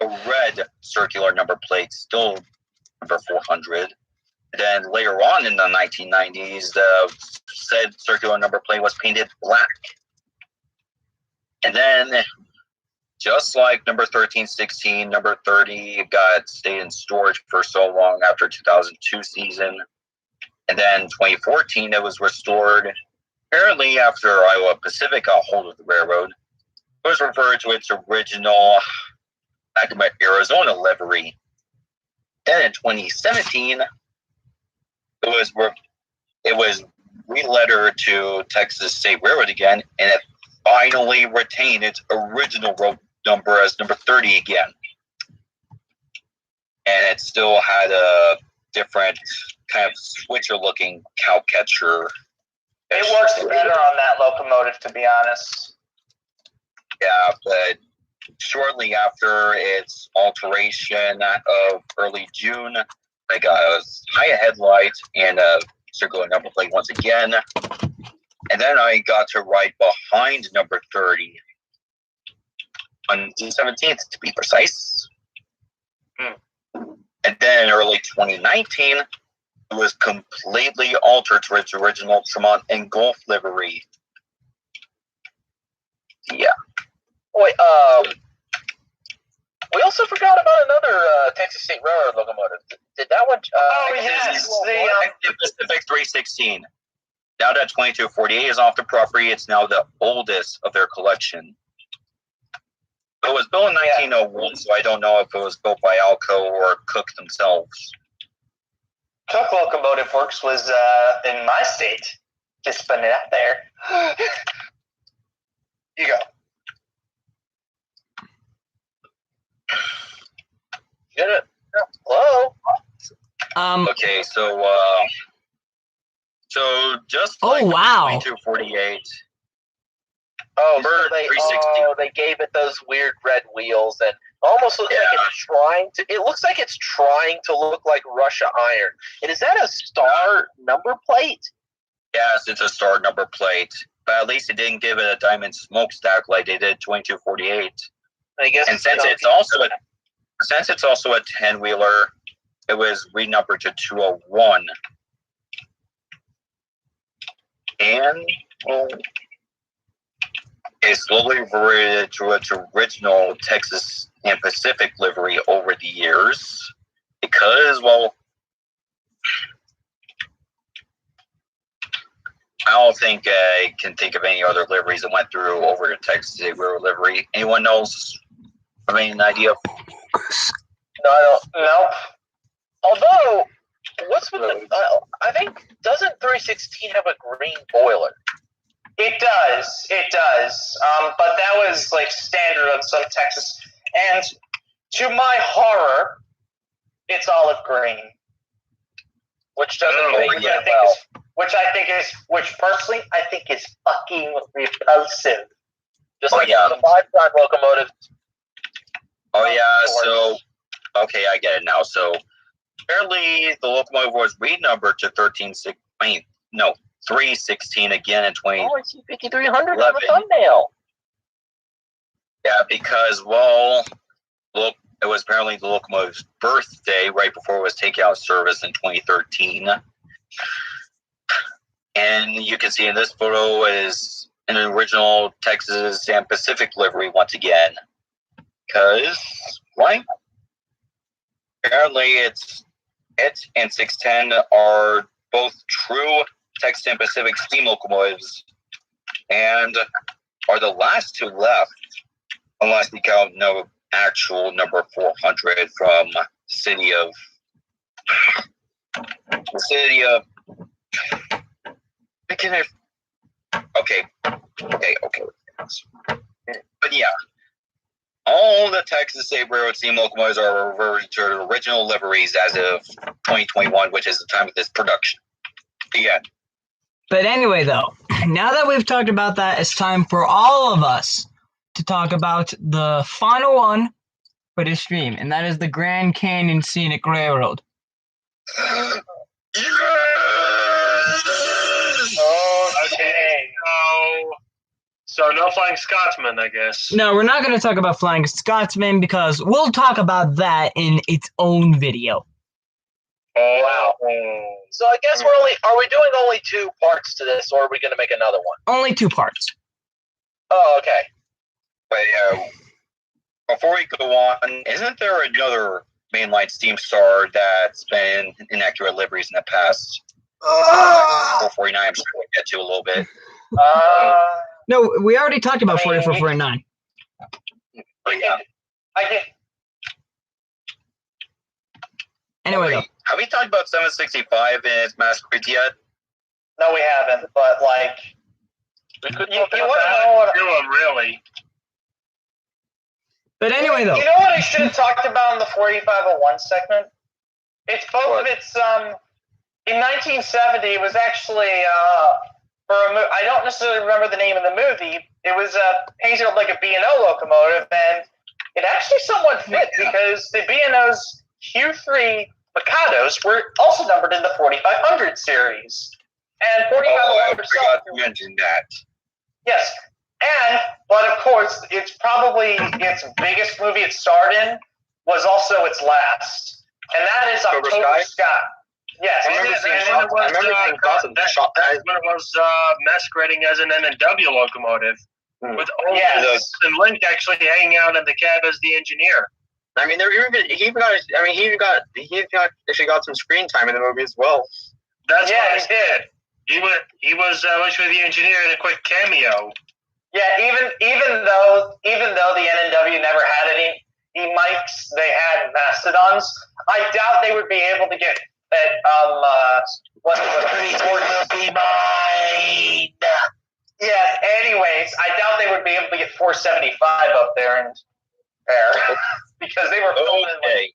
red circular number plate, still number 400. Then later on in the 1990s, the said circular number plate was painted black. And then, just like number 1316, number 30 stayed in storage for so long after 2002 season. And then 2014, it was restored. Apparently, after Iowa Pacific got hold of the railroad, it was referred to its original Magma Arizona livery. Then in 2017, it was relettered to Texas State Railroad again, and it finally retained its original road number as number 30 again. And it still had a different kind of switcher-looking cowcatcher. It works better on that locomotive, to be honest. Yeah, but shortly after its alteration of early June, they got a high headlight and a circular number plate once again. And then I got to ride behind number 30 on June 17th, to be precise. And then in early 2019, it was completely altered to its original Tremont and Gulf livery. Yeah. Wait, we also forgot about another Texas State Railroad locomotive. Did that one? Yes, the Pacific 316. Now that 2248 is off the property, it's now the oldest of their collection. It was built in 1901, so I don't know if it was built by Alco or Cook themselves. Cook Locomotive Works was in my state. Just putting it out there. You go. Get it? Hello? Okay, so just Oh, like wow. 2248. Oh, For so 360. they gave it those weird red wheels and almost looks like it's trying to. It looks like it's trying to look like Russia Iron. And is that a star number plate? Yes, it's a star number plate, but at least it didn't give it a diamond smokestack like they did 2248. I guess. And since it's also a 10-wheeler, it was renumbered to 201. And it slowly reverted to its original Texas and Pacific livery over the years because, well, I don't think I can think of any other liveries that went through over to Texas Railroad livery. Anyone knows? I mean, an idea? No, I don't. Nope. Although, what's with the? I think doesn't 316 have a green boiler? It does. But that was like standard of some Texas. And to my horror, it's olive green. Which doesn't make Which it I think is personally I think is fucking repulsive. Just like the 5-time locomotive. Oh yeah, so okay, I get it now. So apparently the locomotive was renumbered to 316 again in 20. Oh, I see 5300 on the thumbnail. Yeah, because well, look, it was apparently the locomotive's birthday right before it was taken out of service in 2013. And you can see in this photo is an original Texas and Pacific livery once again. Because, right? Apparently it's and 610 are both true Texas and Pacific steam locomotives and are the last two left, unless you count no actual number 400 from the city of okay. But yeah, all the Texas State Railroad steam locomotives are reverted to their original liveries as of 2021, which is the time of this production. Yeah. But anyway, though, now that we've talked about that, it's time for all of us to talk about the final one for this stream, and that is the Grand Canyon Scenic Railroad. Okay. So no Flying Scotsman, I guess. No, we're not going to talk about Flying Scotsman because we'll talk about that in its own video. Oh, wow. So I guess are we doing only 2 parts to this, or are we going to make another one? Only 2 parts. Oh, okay. But before we go on, isn't there another mainline steam star that's been in inaccurate liveries in the past? 449, I'm sure we'll get to a little bit. No, we already talked about 4449. I get. Anyway, though. Have we talked about 765 and its masquerades yet? No, we haven't. But like, We could you want to know what? Do them, really. But anyway, though. You know what I should have talked about in the 4501 segment? It's both of its in 1970. It was actually for I don't necessarily remember the name of the movie. It was painted up like a B&O locomotive, and it actually somewhat fit because the B&O's Q3 Mikados were also numbered in the 4500 series. And 4501 I herself. forgot to mention that. Yes, but of course, it's probably its biggest movie it starred in was also its last, and that is Cobra October Sky? Sky. Yes, I remember seeing And it was, Gotham shot. that's when it was masquerading as an N&W locomotive, with Owen Yes. and Link actually hanging out in the cab as the engineer. I mean, he even got some screen time in the movie as well. That's yeah, what he did. he was actually the engineer in a quick cameo. Yeah, even though the N&W never had any mics, they had Mastodons. I doubt they would be able to get at what yeah. Anyways, I doubt they would be able to get 475 up there and because they were filming. Okay.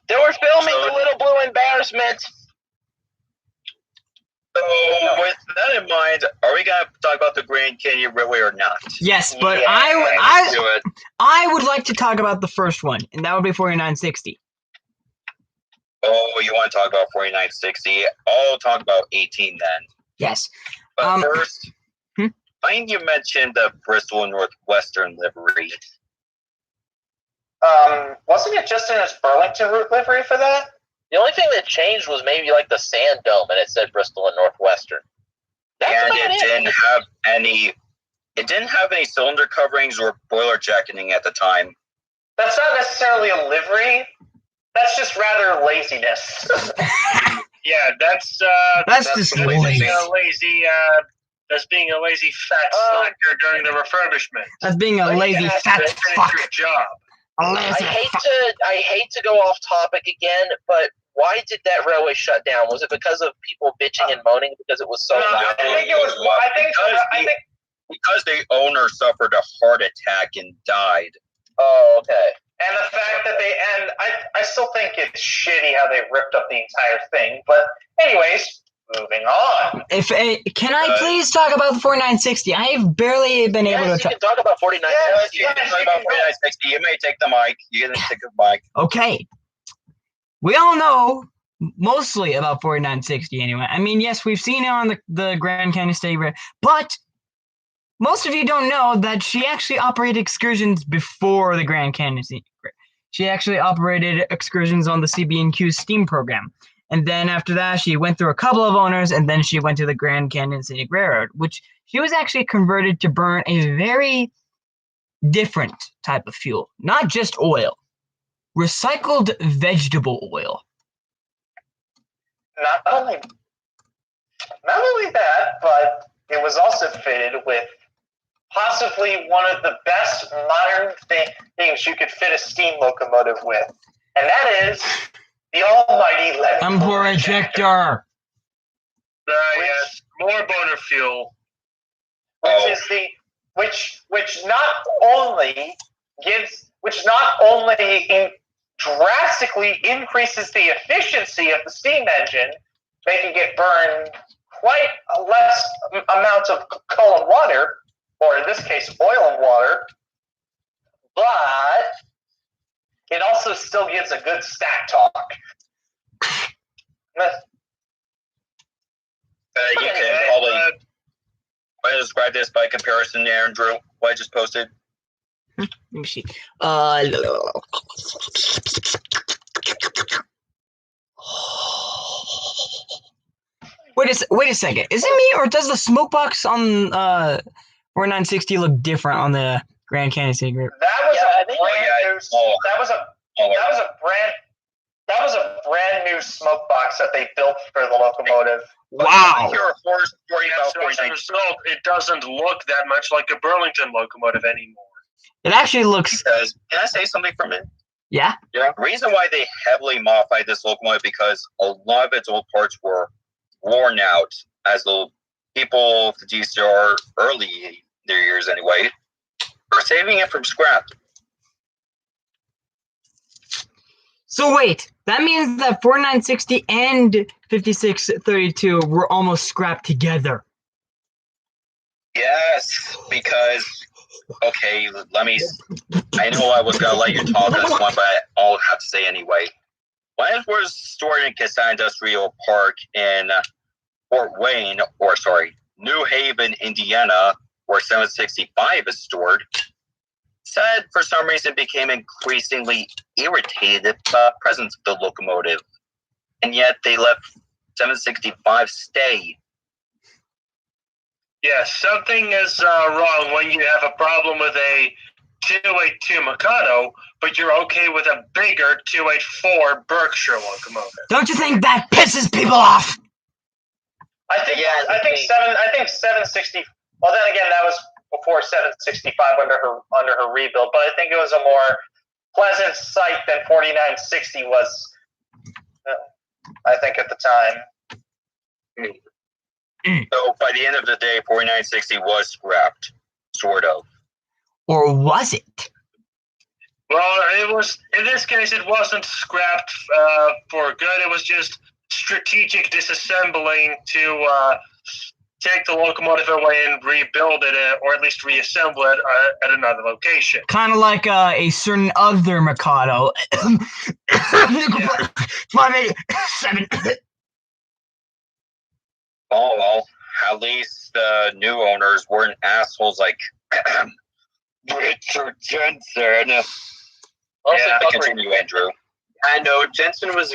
They were filming the Little Blue Embarrassment. So, with that in mind, are we going to talk about the Grand Canyon Railway or not? Yes, but Yeah, Let's do it. I would like to talk about the first one, and that would be 4960. Oh, you want to talk about 4960? I'll talk about 18 then. Yes. But first, hmm? I think you mentioned the Bristol Northwestern livery. Wasn't it just in its Burlington route livery for that? The only thing that changed was maybe like the sand dome, and it said Bristol and Northwestern. That's And about it didn't have any. It didn't have any cylinder coverings or boiler jacketing at the time. That's not necessarily a livery. That's just rather laziness. Yeah, that's just being lazy. a lazy. That's being a lazy fat slacker during the refurbishment. That's being a lazy fat Finish fuck. your job. A lazy fuck. I hate to go off topic again, but why did that railway shut down? Was it because of people bitching and moaning because it was so No, loud? I think it was. I think. Because the owner suffered a heart attack and died. Oh, okay. And the fact that I still think it's shitty how they ripped up the entire thing. But anyways, moving on. Can I please talk about the 4960? I've barely been able Yes, to. you can talk about 49. Yes, You can talk about 4960. You may take the mic. You can take the mic. Okay. We all know mostly about 4960 anyway. I mean, yes, we've seen it on the Grand Canyon State Rail, but most of you don't know that she actually operated excursions before the Grand Canyon State Rail. She actually operated excursions on the CB&Q steam program. And then after that, she went through a couple of owners, and then she went to the Grand Canyon Scenic Railroad, which she was actually converted to burn a very different type of fuel. Not just oil. Recycled vegetable oil. Not only that, but it was also fitted with possibly one of the best modern things you could fit a steam locomotive with, and that is the almighty Empor ejector. Yes, more boner fuel. Which not only drastically increases the efficiency of the steam engine, making it burn quite a less amount of coal and water, or in this case, oil and water, but it also still gives a good stack torque. You can probably describe this by comparison, Andrew, what I just posted. Let me see. Wait a second. Is it me, or does the smoke box on 4960 look different on the Grand Canyon Secret? That was a brand new smoke box that they built for the locomotive. Wow. Hear a horror story about As a result, it doesn't look that much like a Burlington locomotive anymore. It actually looks. Because, can I say something for a minute? Yeah. The reason why they heavily modified this locomotive because a lot of its old parts were worn out, as the people of the GCR early in their years anyway, are saving it from scrap. So wait, that means that 4960 and 5632 were almost scrapped together. Yes, because okay, I know I was gonna let you talk on this one, but I'll have to say anyway. When it was stored in Kasai Industrial Park in New Haven, Indiana, where 765 is stored, said for some reason became increasingly irritated by the presence of the locomotive, and yet they let 765 stay. Yeah, something is wrong when you have a problem with a 282 Mikado, but you're okay with a bigger 284 Berkshire locomotive. Don't you think that pisses people off? I think 760. Well, then again, that was before 765 under her rebuild, but I think it was a more pleasant sight than 4960 was. I think at the time. So by the end of the day, 4960 was scrapped, sort of. Or was it? Well, it was. In this case, it wasn't scrapped for good. It was just strategic disassembling to take the locomotive away and rebuild it, or at least reassemble it at another location. Kind of like a certain other Mikado. 587. Oh, well, at least the new owners weren't assholes like Richard Jensen. Continue, Andrew. I know Jensen was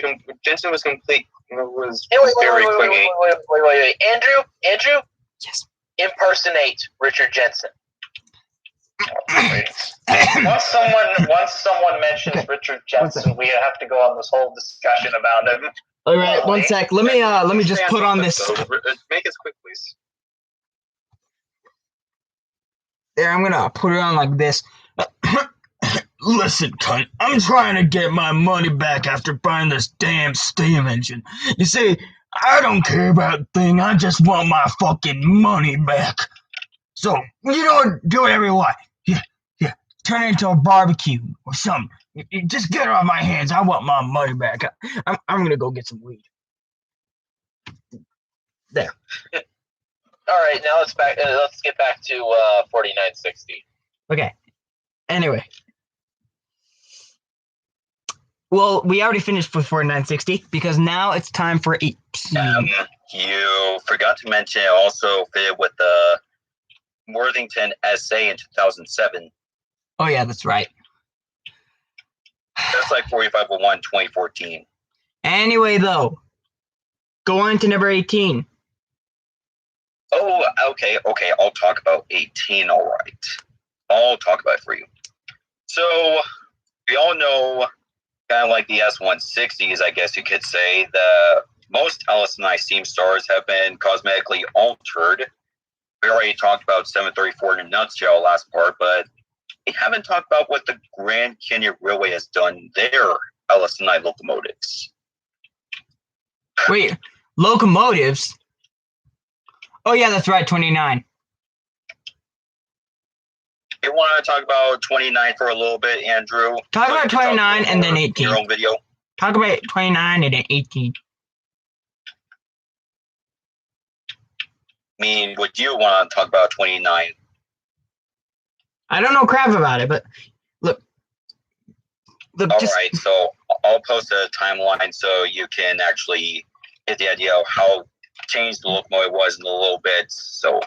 complete. Was Hey, very clingy. Wait. Andrew? Yes. Impersonate Richard Jensen. Once someone mentions Richard Jensen, we have to go on this whole discussion about him. All right, one sec. Let me just put on this. Make it quick, please. There, I'm gonna put it on like this. Listen, cunt, I'm trying to get my money back after buying this damn steam engine. You see, I don't care about a thing, I just want my fucking money back. So, you know what, do whatever you want. Yeah, turn it into a barbecue or something. Just get it off my hands, I want my money back. I'm gonna go get some weed. There. All right, now let's get back to 4960. Okay, anyway. Well, we already finished with 4960 because now it's time for 18. You forgot to mention it also fitted with the Worthington SA in 2007. Oh, yeah, that's right. Just like 4501 2014. Anyway, though, go on to number 18. Oh, okay. I'll talk about 18, all right. I'll talk about it for you. So, we all know, kind of like the S160s, I guess you could say, the most LS&I steam stars have been cosmetically altered. We already talked about 734 in a nutshell last part, but we haven't talked about what the Grand Canyon Railway has done their LS&I locomotives. Wait, locomotives? Oh, yeah, that's right, 29. You want to talk about 29 for a little bit, Andrew? Talk about 29 and then 18. Your own video. Talk about 29 and then 18. I mean, would you want to talk about 29? I don't know crap about it, but look. All right, so I'll post a timeline so you can actually get the idea of how changed the locomotive was in a little bit. So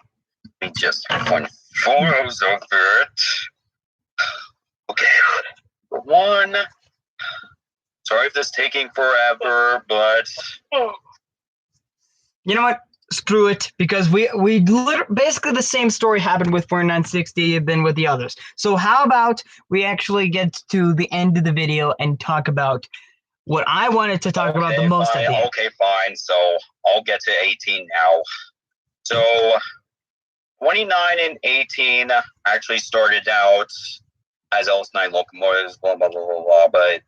let me just find photos of it. Okay, one. Sorry if this is taking forever, but you know what? Screw it, because we basically the same story happened with 4960 than with the others. So how about we actually get to the end of the video and talk about what I wanted to talk about the most at the end. Okay, fine. So I'll get to 18 now. So 29 and 18 actually started out as LS9 locomotives, blah, blah, blah, blah, blah. But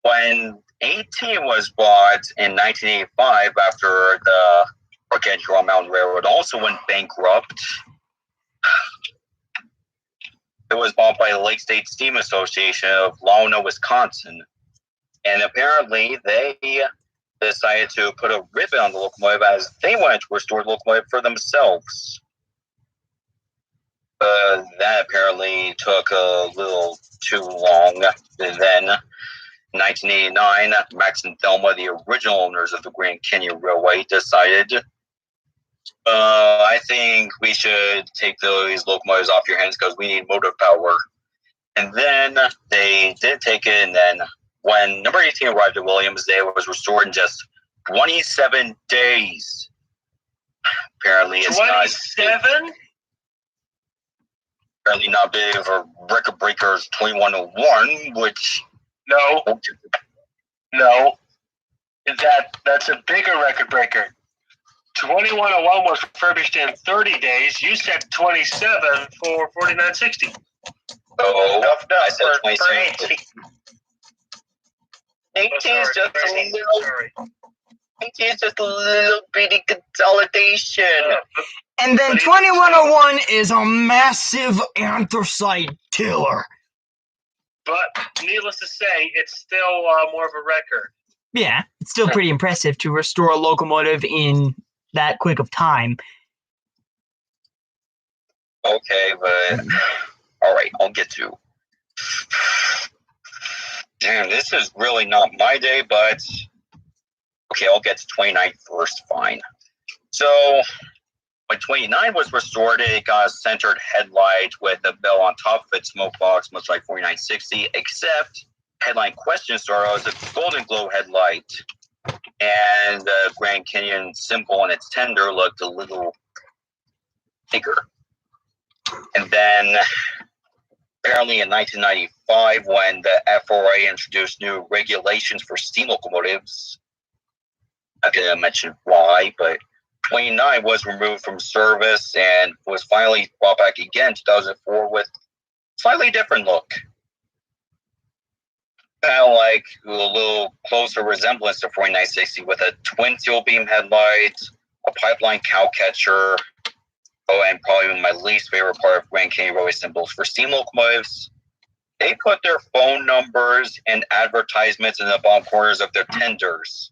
when 18 was bought in 1985 after the Arkansas Mountain Railroad also went bankrupt, it was bought by the Lake State Steam Association of Launa, Wisconsin. And apparently they decided to put a ribbon on the locomotive as they wanted to restore the locomotive for themselves. That apparently took a little too long. And then, in 1989, Max and Thelma, the original owners of the Grand Canyon Railway, decided I think we should take those locomotives off your hands because we need motive power. And then they did take it, and then when number 18 arrived at Williams, they was restored in just 27 days. Apparently, it's 27? apparently not big for record breakers 2101, which No. That's a bigger record breaker. 2101 was refurbished in 30 days. You said 27 for 4960. Oh, Enough I said for 27. 18 is just a little. 18 is just a little bitty consolidation. And then 2101 is a massive anthracite killer. But needless to say, it's still more of a record. Yeah, it's still pretty impressive to restore a locomotive in that quick of time. Okay, but all right, I'll get to. Damn, this is really not my day, but okay, I'll get to 29 first. Fine. So when 29 was restored, it got a centered headlight with a bell on top of its smoke box, much like 4960, except headline question star was a golden glow headlight, and the Grand Canyon symbol on its tender looked a little bigger. And then apparently in 1995, when the FRA introduced new regulations for steam locomotives, I'm not going to mention why, but 29 was removed from service and was finally brought back again in 2004 with slightly different look. Kind of like a little closer resemblance to 4960 with a twin steel beam headlight, a pipeline cow catcher. Oh, and probably my least favorite part of Grand Canyon Railway symbols for steam locomotives. They put their phone numbers and advertisements in the bottom corners of their tenders.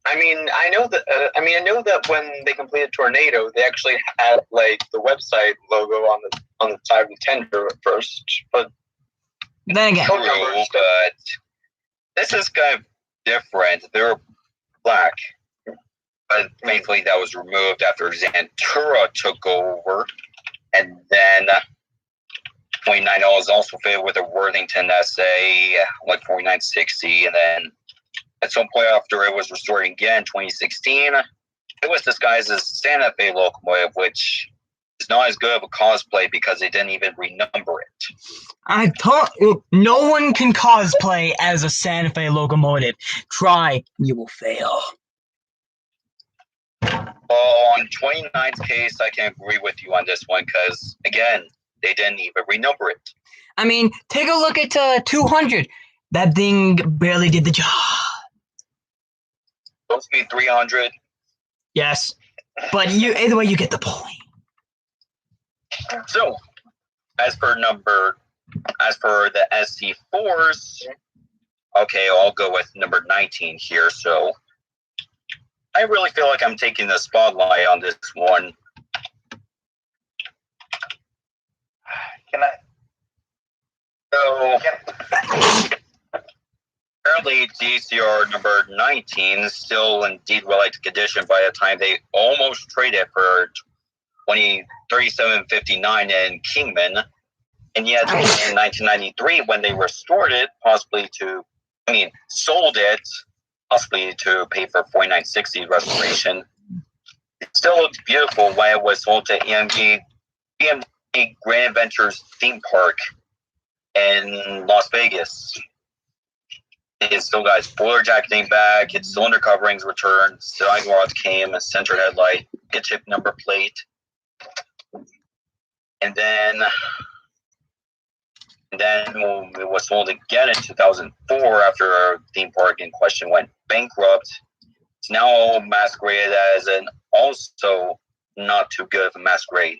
I mean, I know that when they completed Tornado, they actually had like the website logo on the side of the tender at first, but Then again, True, but this is kind of different. They're black, but thankfully that was removed after Xantura took over, and then 29 was also fitted with a Worthington SA, like 4960, and then at some point after it was restored again, 2016, it was disguised as Santa Fe locomotive, which is not as good of a cosplay because they didn't even renumber it. I thought no one can cosplay as a Santa Fe locomotive. Try, you will fail. Well, on 29's case, I can agree with you on this one because, again, they didn't even renumber it. I mean, take a look at 200. That thing barely did the job. Supposed to be 300. Yes, but either way, you get the point. So, as for the SC4s, okay, I'll go with number 19 here. So, I really feel like I'm taking the spotlight on this one. Can I? So, apparently DCR number 19 is still in deed relic condition by the time they almost traded for 37.59 in Kingman. And yet in 1993, when they restored it, sold it, possibly to pay for 4960 restoration, it still looked beautiful when it was sold to EMG Grand Adventures theme park in Las Vegas. It still got its boiler jacketing back, its cylinder coverings returned, side rods came, a centered headlight, a chip number plate. And then it was sold again in 2004 after our theme park in question went bankrupt. It's now masqueraded as an also not too good of a masquerade,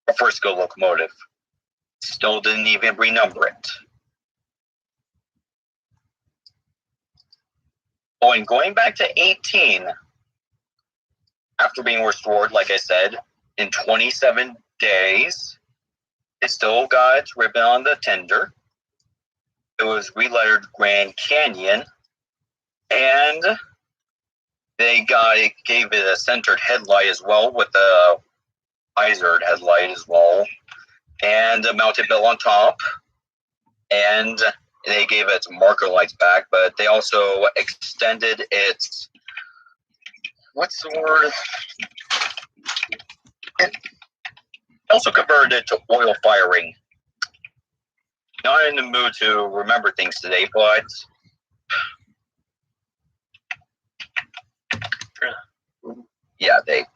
a Frisco locomotive. Still didn't even renumber it. Oh, and going back to 18, after being restored, like I said, in 27 days, it still got its ribbon on the tender. It was relettered Grand Canyon, and They gave it a centered headlight as well, with a visored headlight as well, and a mounted bell on top. And they gave it marker lights back, but they also extended its, what's the word? It also converted it to oil firing. Not in the mood to remember things today, but yeah, they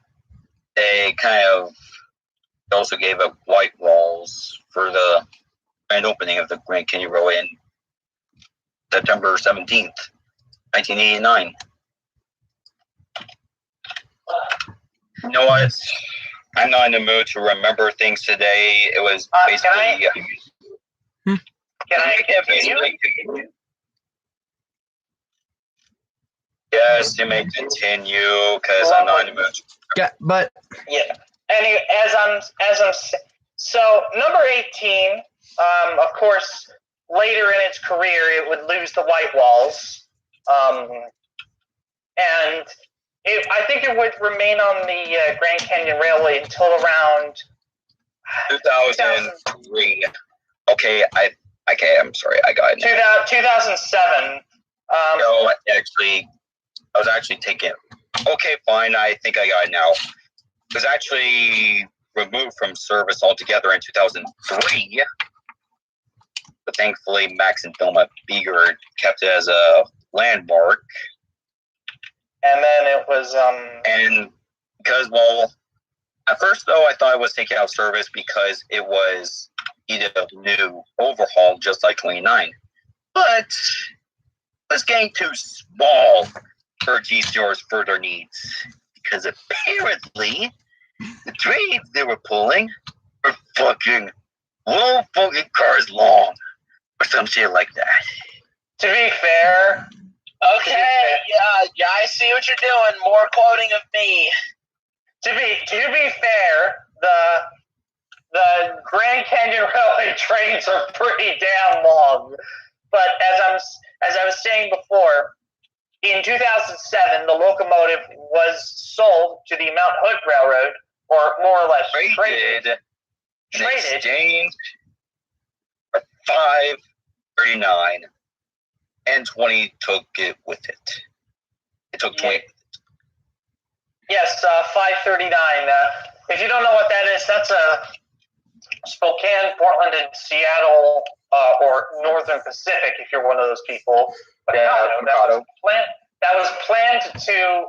kind of also gave up white walls for the grand opening of the Grand Canyon Railway in September 17th, 1989. You know what? I'm not in the mood to remember things today. It was basically... Can I continue? Yes, you may continue, because I'm not in the mood. Yeah, but Yeah. Anyway, so number 18, of course, later in its career, it would lose the white walls, and I think it would remain on the Grand Canyon Railway until around 2003. Okay, I'm sorry, I got it. 2007. No, actually, I was actually taking. Okay, fine. I think I got it now. It was actually removed from service altogether in 2003, but thankfully Max and Thelma Beeger kept it as a landmark. And then it was And because, well, at first though, I thought it was taken out of service because it was needed a new overhaul, just like 29. But it was getting too small for GCR's further needs, because apparently the trains they were pulling were fucking cars long, or some shit like that. to be fair. Okay, yeah, I see what you're doing. More quoting of me. To be fair, the Grand Canyon Railway trains are pretty damn long. But as I was saying before, in 2007, the locomotive was sold to the Mount Hood Railroad, or more or less traded. In exchange for $5.39, and 20 took it with it. It took 20. Yes, 539. If you don't know what that is, that's Spokane, Portland, and Seattle, or Northern Pacific, if you're one of those people. But that was planned to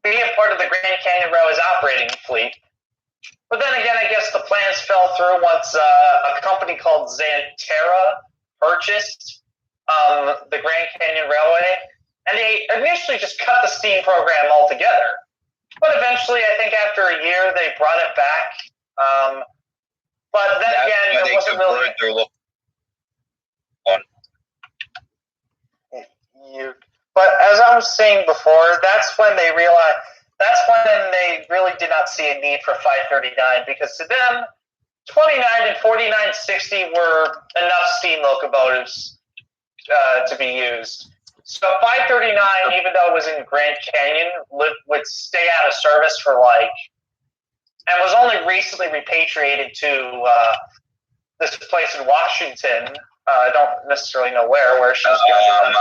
be a part of the Grand Canyon Railway's operating fleet. But then again, I guess the plans fell through once a company called Xanterra purchased the Grand Canyon Railway. And they initially just cut the steam program altogether. But eventually, I think after a year, they brought it back. But then again, it wasn't really... But as I was saying before, that's when they really did not see a need for 539, because to them, 29 and 4960 were enough steam locomotives to be used. So 539, even though it was in Grand Canyon, would stay out of service for and was only recently repatriated to this place in Washington. I don't necessarily know where she was going.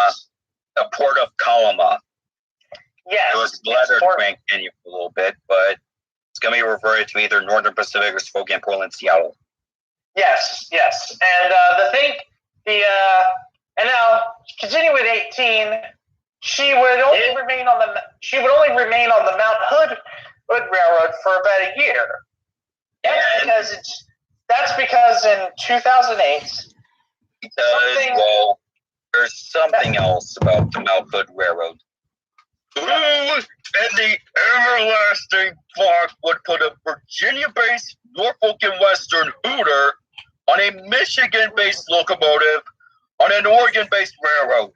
The port of Kalama. Yes. It was lettered Grand Canyon for a little bit, but it's going to be reverted to either Northern Pacific or Spokane, Portland, Seattle. Yes. And and now, continue with 18, she would only remain on the Mount Hood Railroad for about a year. That's because in 2008. There's something else about the Mount Hood Railroad. Who in the everlasting fuck would put a Virginia-based Norfolk and Western Hooter on a Michigan-based locomotive on an Oregon-based railroad?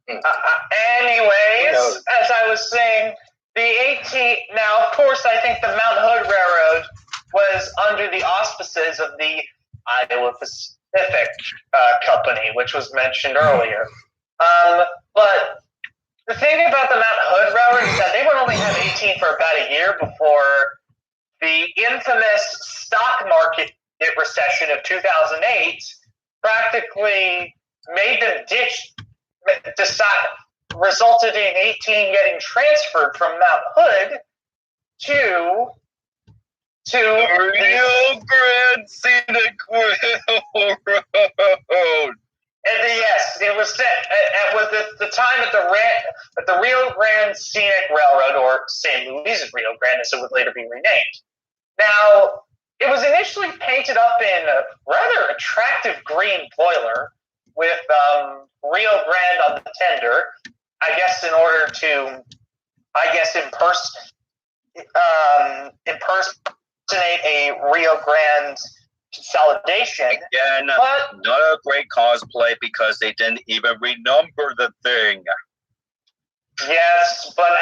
Anyways, as I was saying, the 18... Now, of course, I think the Mount Hood Railroad was under the auspices of the Iowa Pacific Company, which was mentioned earlier. But The thing about the Mount Hood Railroad is that they would only have 18 for about a year before the infamous stock market recession of 2008 practically made them resulted in 18 getting transferred from Mount Hood to Rio Grande Scenic Railroad. And yes, it was the time at the Rio Grande Scenic Railroad, or San Luis Rio Grande, as it would later be renamed. Now, it was initially painted up in a rather attractive green boiler with Rio Grande on the tender. I guess in order to, impersonate a Rio Grande consolidation. Again, not a great cosplay because they didn't even renumber the thing. Yes, but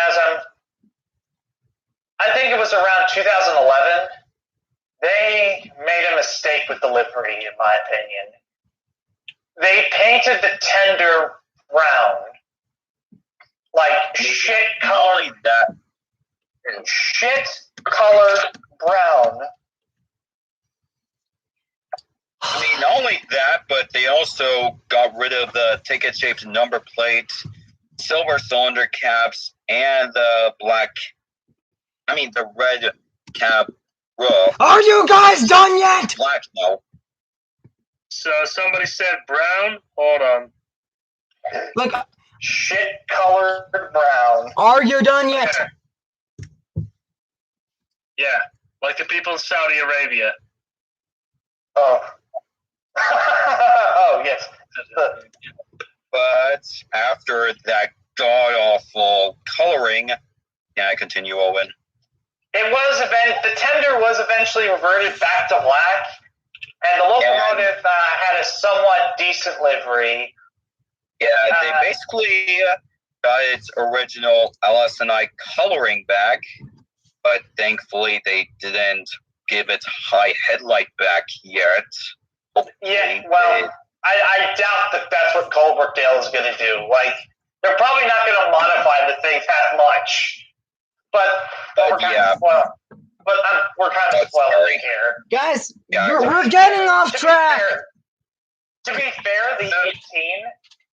I think it was around 2011, they made a mistake with the livery, in my opinion. They painted the tender brown, like shit-colored brown. I mean, not only that, but they also got rid of the ticket-shaped number plate, silver cylinder caps, and the red cap roof. Are you guys done yet? Black, no. So somebody said brown? Hold on. Look, Shit-colored brown. are you done yet? Yeah, like the people in Saudi Arabia. Oh. Oh, yes. But after that god-awful coloring, can I continue, Owen? The tender was eventually reverted back to black, and the locomotive had a somewhat decent livery. Yeah, they basically got its original LS&I coloring back, but thankfully they didn't give it high headlight back yet. Yeah, well, I doubt that that's what Colbrookdale is going to do. Like, they're probably not going to modify the thing that much. But we're kind of spoiling here. Guys, we're getting off track. To be fair, the 18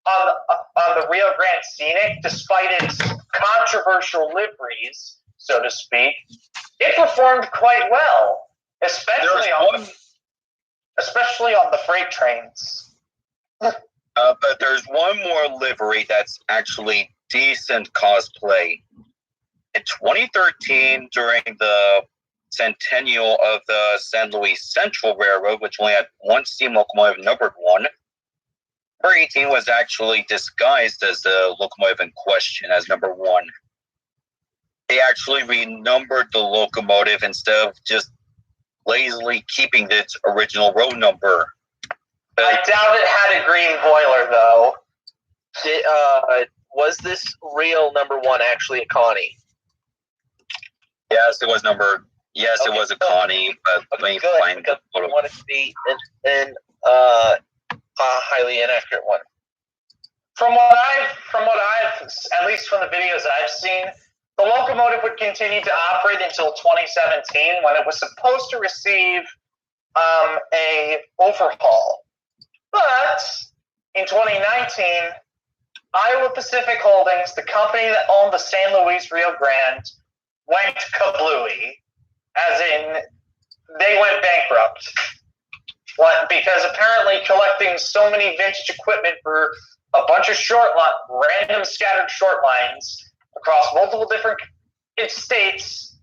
on the Rio Grande Scenic, despite its controversial liveries, so to speak, it performed quite well, especially on the freight trains. But there's one more livery that's actually decent cosplay. In 2013, during the centennial of the San Luis Central Railroad, which only had one steam locomotive numbered 1, number 18 was actually disguised as the locomotive in question as number 1. They actually renumbered the locomotive instead of just lazily keeping its original road number. I doubt it had a green boiler, though. Was this real number 1 actually a Connie? Yes, it was it was a Connie, but let me find the photo. I want it to be a highly inaccurate one. From what I've, at least from the videos I've seen, the locomotive would continue to operate until 2017, when it was supposed to receive a overhaul. But in 2019, Iowa Pacific Holdings, the company that owned the San Luis Rio Grande, went kablooey, as in they went bankrupt. Because apparently collecting so many vintage equipment for a bunch of random scattered short lines across multiple different states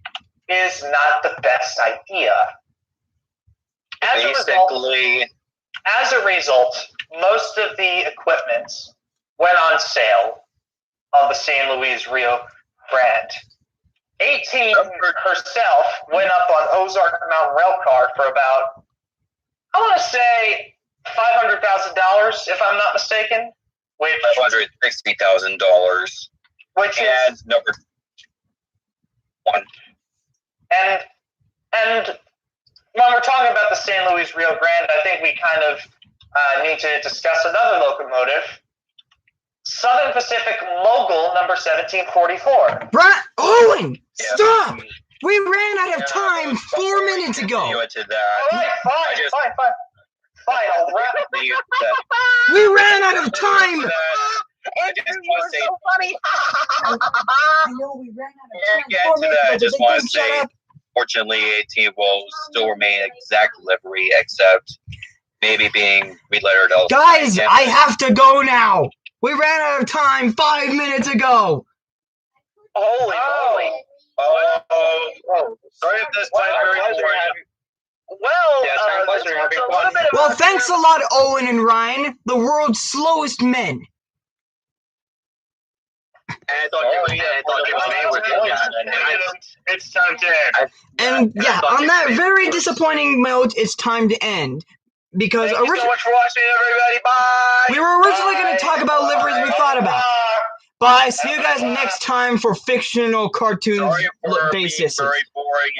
is not the best idea. As a result, most of the equipment went on sale on the San Luis Rio Grande. 18 herself went up on Ozark Mountain Railcar for about, I want to say, $500,000, if I'm not mistaken. $560,000. Which is number 1. And when we're talking about the San Luis Rio Grande, I think we kind of need to discuss another locomotive, Southern Pacific Mogul number 1744. Owen, Yeah. stop! We ran out of time 4 minutes ago. Continue to that. All right, fine. I'll wrap. We ran out of time. I just want to say, so funny. I know we ran out before we get to that, I just want to say, fortunately, 18 will still remain exact delivery, except maybe being relettered elsewhere. Guys, I have to go now. We ran out of time 5 minutes ago. Holy moly. Oh, sorry if this went very boring. Well, Yeah, it's our pleasure having fun. Well, thanks a lot, Owen and Ryan, the world's slowest men. And I thought they were It's time to end. And yeah, on that very disappointing note, it's time to end. Because Thank you so much for watching, everybody. Bye. we were originally going to talk about liveries we thought about. Bye. See you guys next time for fictional cartoon Sorry for being basis. very boring